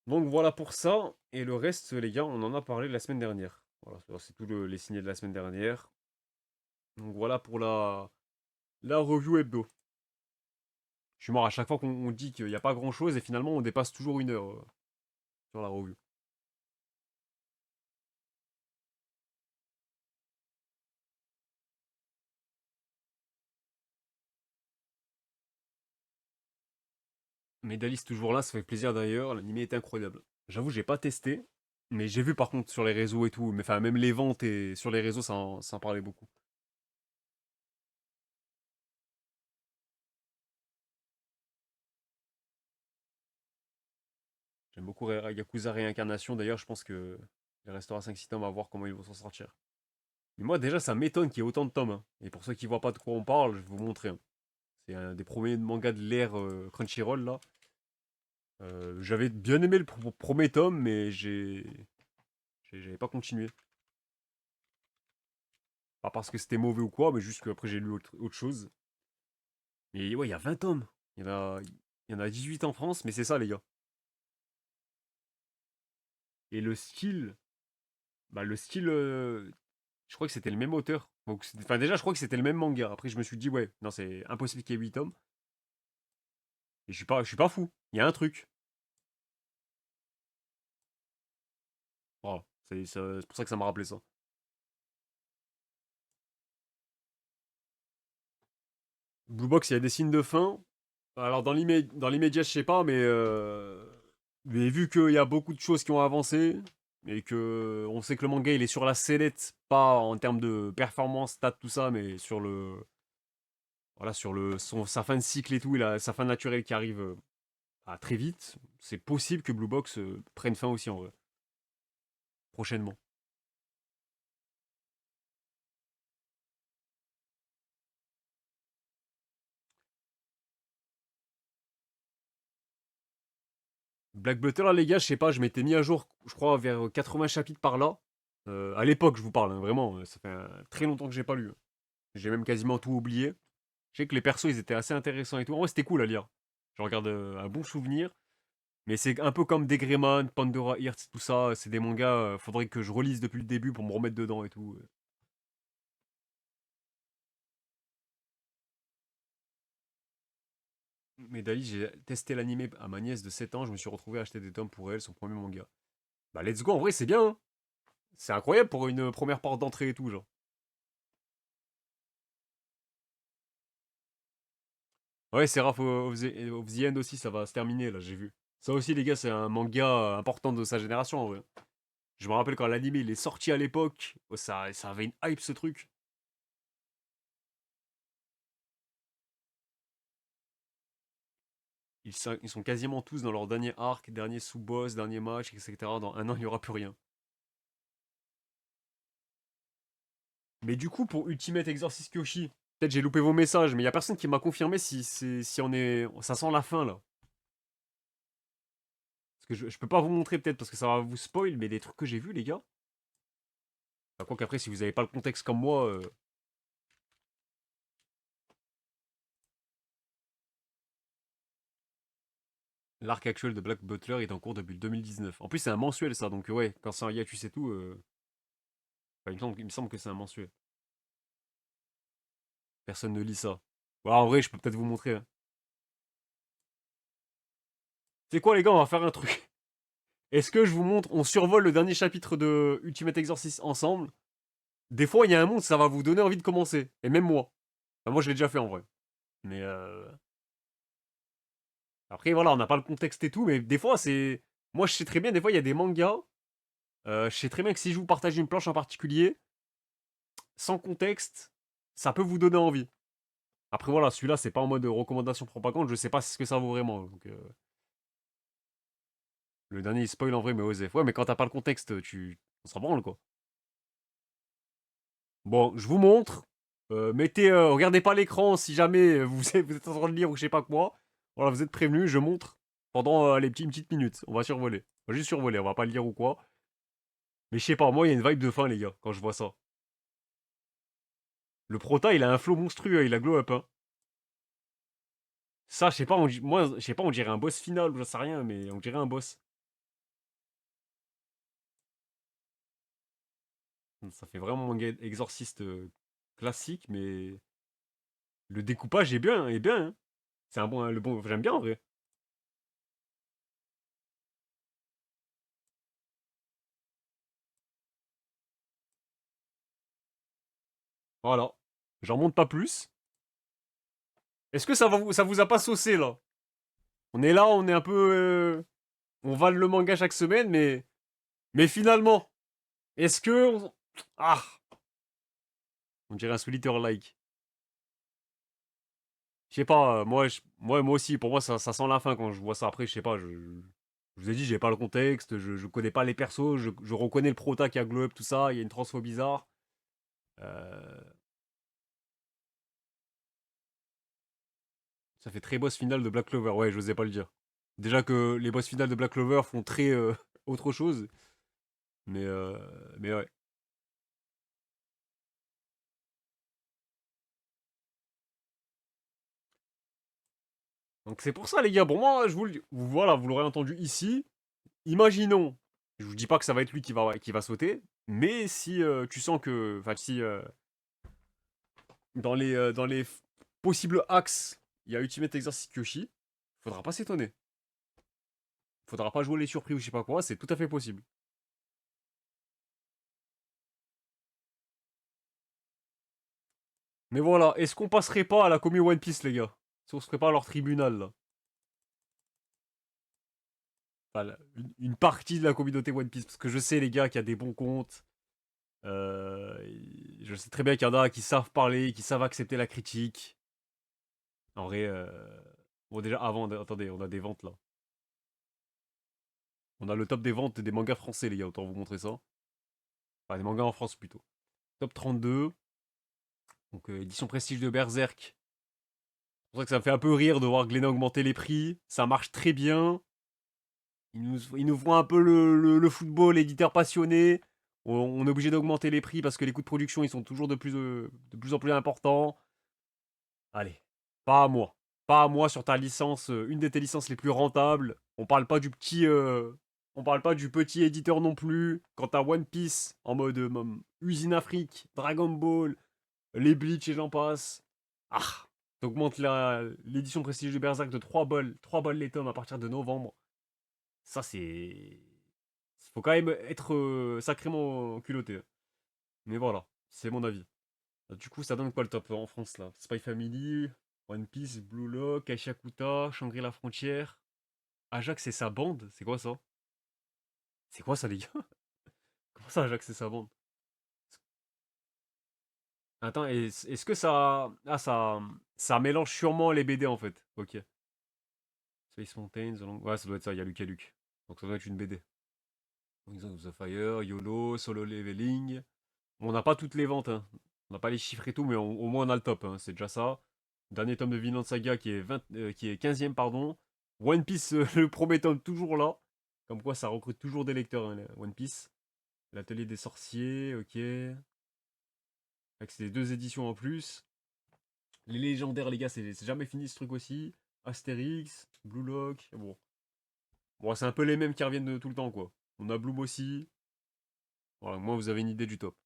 Donc voilà pour ça. Et le reste, les gars, on en a parlé la semaine dernière. Voilà, c'est tous les signés de la semaine dernière. Donc voilà pour la review hebdo. Je suis mort à chaque fois qu'on dit qu'il n'y a pas grand chose et finalement on dépasse toujours 1 heure sur la review. Médailliste toujours là, ça fait plaisir d'ailleurs. L'anime est incroyable. J'avoue, j'ai pas testé, mais j'ai vu par contre sur les réseaux et tout. Mais enfin, même les ventes et sur les réseaux, ça en parlait beaucoup. J'aime beaucoup Yakuza Réincarnation. D'ailleurs, je pense que il restera 5-6 tomes à voir comment ils vont s'en sortir. Mais moi, déjà, ça m'étonne qu'il y ait autant de tomes, hein. Et pour ceux qui voient pas de quoi on parle, je vais vous montrer, hein. C'est un des premiers mangas de l'ère Crunchyroll, là. J'avais bien aimé le premier tome, mais j'avais pas continué. Pas parce que c'était mauvais ou quoi, mais juste qu'après j'ai lu autre chose. Et ouais, il y a 20 tomes. Il y en a 18 en France, mais c'est ça, les gars. Et le style, je crois que c'était le même auteur. Donc, enfin, déjà, je crois que c'était le même manga. Après, je me suis dit, ouais, non, c'est impossible qu'il y ait 8 tomes. Et je suis pas fou. Il y a un truc. Voilà. C'est pour ça que ça m'a rappelé ça. Blue Box, il y a des signes de fin. Alors, dans l'immédiat, je sais pas, mais vu qu'il y a beaucoup de choses qui ont avancé, et que on sait que le manga, il est sur la sellette, pas en termes de performance, stats, tout ça, mais sur voilà, sur sa fin de cycle et tout, sa fin naturelle qui arrive très vite, c'est possible que Blue Box prenne fin aussi en vrai, prochainement. Black Butter, là, les gars, je sais pas, je m'étais mis à jour, je crois, vers 80 chapitres par là. À l'époque, je vous parle, hein, vraiment, ça fait très longtemps que j'ai pas lu. J'ai même quasiment tout oublié. Je sais que les persos, ils étaient assez intéressants et tout. En vrai, c'était cool à lire. Je regarde un bon souvenir. Mais c'est un peu comme Degreman, Pandora Hearts, tout ça. C'est des mangas, faudrait que je relise depuis le début pour me remettre dedans et tout. Mais Dali, j'ai testé l'animé à ma nièce de 7 ans. Je me suis retrouvé à acheter des tomes pour elle, son premier manga. Bah, let's go, en vrai, c'est bien, hein. C'est incroyable pour une première porte d'entrée et tout, genre. Ouais, Seraph of the End aussi, ça va se terminer, là, j'ai vu. Ça aussi, les gars, c'est un manga important de sa génération, en vrai. Je me rappelle quand l'anime il est sorti à l'époque, oh, ça avait une hype ce truc. Ils sont quasiment tous dans leur dernier arc, dernier sous-boss, dernier match, etc. Dans un an, il n'y aura plus rien. Mais du coup, pour Ultimate Exorcist Kyoshi, peut-être j'ai loupé vos messages, mais il n'y a personne qui m'a confirmé si on est. Ça sent la fin là. Parce que je peux pas vous montrer peut-être parce que ça va vous spoil, mais des trucs que j'ai vus, les gars. Bah, quoi qu'après, si vous avez pas le contexte comme moi, l'arc actuel de Black Butler est en cours depuis le 2019. En plus, c'est un mensuel ça, donc ouais, quand c'est un hiatus et tout, enfin, il me semble que c'est un mensuel. Personne ne lit ça. Ouais, en vrai, je peux peut-être vous montrer, hein. C'est quoi, les gars, on va faire un truc. Est-ce que je vous montre, on survole le dernier chapitre de Ultimate Exorcist ensemble. Des fois, il y a un monde, ça va vous donner envie de commencer. Et même moi. Enfin, moi, je l'ai déjà fait en vrai. Mais après, voilà, on n'a pas le contexte et tout, mais des fois, c'est. Moi, je sais très bien, des fois, il y a des mangas. Je sais très bien que si je vous partage une planche en particulier, sans contexte, ça peut vous donner envie. Après, voilà, celui-là, c'est pas en mode recommandation propagande, je sais pas ce que ça vaut vraiment. Donc, le dernier, il spoil en vrai, mais Osef. Ouais, mais quand t'as pas le contexte, on s'en branle, quoi. Bon, je vous montre. Regardez pas l'écran si jamais vous êtes en train de lire ou je sais pas quoi. Voilà, vous êtes prévenus, je montre pendant une petite minute. On va survoler. On va juste survoler, on va pas le lire ou quoi. Mais je sais pas, moi, il y a une vibe de fin, les gars, quand je vois ça. Le prota, il a un flow monstrueux, il a glow up, hein. Ça, je sais pas, moi, je sais pas, on dirait un boss final ou j'en sais rien, mais on dirait un boss. Ça fait vraiment un exorciste classique, mais le découpage est bien, hein. C'est un bon, j'aime bien en vrai. Voilà. J'en monte pas plus. Est-ce que ça vous a pas saucé là? On est là, on est un peu. On vale le manga chaque semaine, mais finalement, est-ce que. Ah! On dirait un solitaire like. Je sais pas, moi aussi, pour moi, ça sent la fin quand je vois ça. Après, je sais pas, je vous ai dit, j'ai pas le contexte, je connais pas les persos, je reconnais le prota qui a glow up, tout ça, il y a une transfo bizarre. Euh, Ça fait très boss final de Black Clover, ouais, j'osais pas le dire. Déjà que les boss finales de Black Clover font très autre chose, mais, euh, mais ouais. Donc c'est pour ça, les gars, pour moi, je vous le dis, voilà, vous l'aurez entendu ici. Imaginons, je vous dis pas que ça va être lui qui va sauter, mais si tu sens que, enfin, si dans les possibles axes, il y a Ultimate Exorcist Kyoshi, faudra pas s'étonner. Faudra pas jouer les surprises ou je sais pas quoi, c'est tout à fait possible. Mais voilà, est-ce qu'on passerait pas à la commu One Piece, les gars? Si on se ferait pas à leur tribunal, là. Enfin, une partie de la communauté One Piece, parce que je sais, les gars, qu'il y a des bons comptes. Euh, je sais très bien qu'il y en a qui savent parler, qui savent accepter la critique. En vrai, bon déjà avant, attendez, on a des ventes là. On a le top des ventes des mangas français, les gars, autant vous montrer ça. Enfin, des mangas en France plutôt. Top 32. Donc édition prestige de Berserk. C'est pour ça que ça me fait un peu rire de voir Glénat augmenter les prix. Ça marche très bien. Ils nous font un peu le football, éditeur passionné. On est obligé d'augmenter les prix parce que les coûts de production ils sont toujours de plus en plus importants. Allez, pas à moi. Pas à moi sur ta licence, une de tes licences les plus rentables. On parle pas du petit éditeur non plus. Quant à One Piece, en mode Usine Afrique, Dragon Ball, les Bleach et j'en passe. Ah, t'augmentes l'édition prestige de Berserk de 3 balles, 3 balles les tomes à partir de novembre. Ça, c'est. Faut quand même être sacrément culotté, hein. Mais voilà, c'est mon avis. Du coup, ça donne quoi le top en France là? Spy Family, One Piece, Blue Lock, Aishakuta, Shangri-La Frontière, Ajax et sa bande? C'est quoi ça? C'est quoi ça, les gars? Comment ça, Ajax et sa bande? Attends, est-ce que ça. Ah, ça mélange sûrement les BD en fait. Ok. Space Mountain, Ouais, ça doit être ça, il y a Luke et Luke. Donc ça doit être une BD. Wings of the Fire, YOLO, Solo Leveling. Bon, on n'a pas toutes les ventes, hein. On n'a pas les chiffres et tout, mais au moins on a le top, hein. C'est déjà ça. Dernier tome de Vinland Saga qui est 15e, pardon. One Piece, le premier tome, toujours là. Comme quoi, ça recrute toujours des lecteurs, hein, One Piece. L'Atelier des Sorciers, ok. Avec ces deux éditions en plus. Les légendaires, les gars, c'est jamais fini ce truc aussi. Astérix, Blue Lock, bon. Bon, c'est un peu les mêmes qui reviennent de tout le temps, quoi. On a Bloom aussi. Voilà, moi, vous avez une idée du top.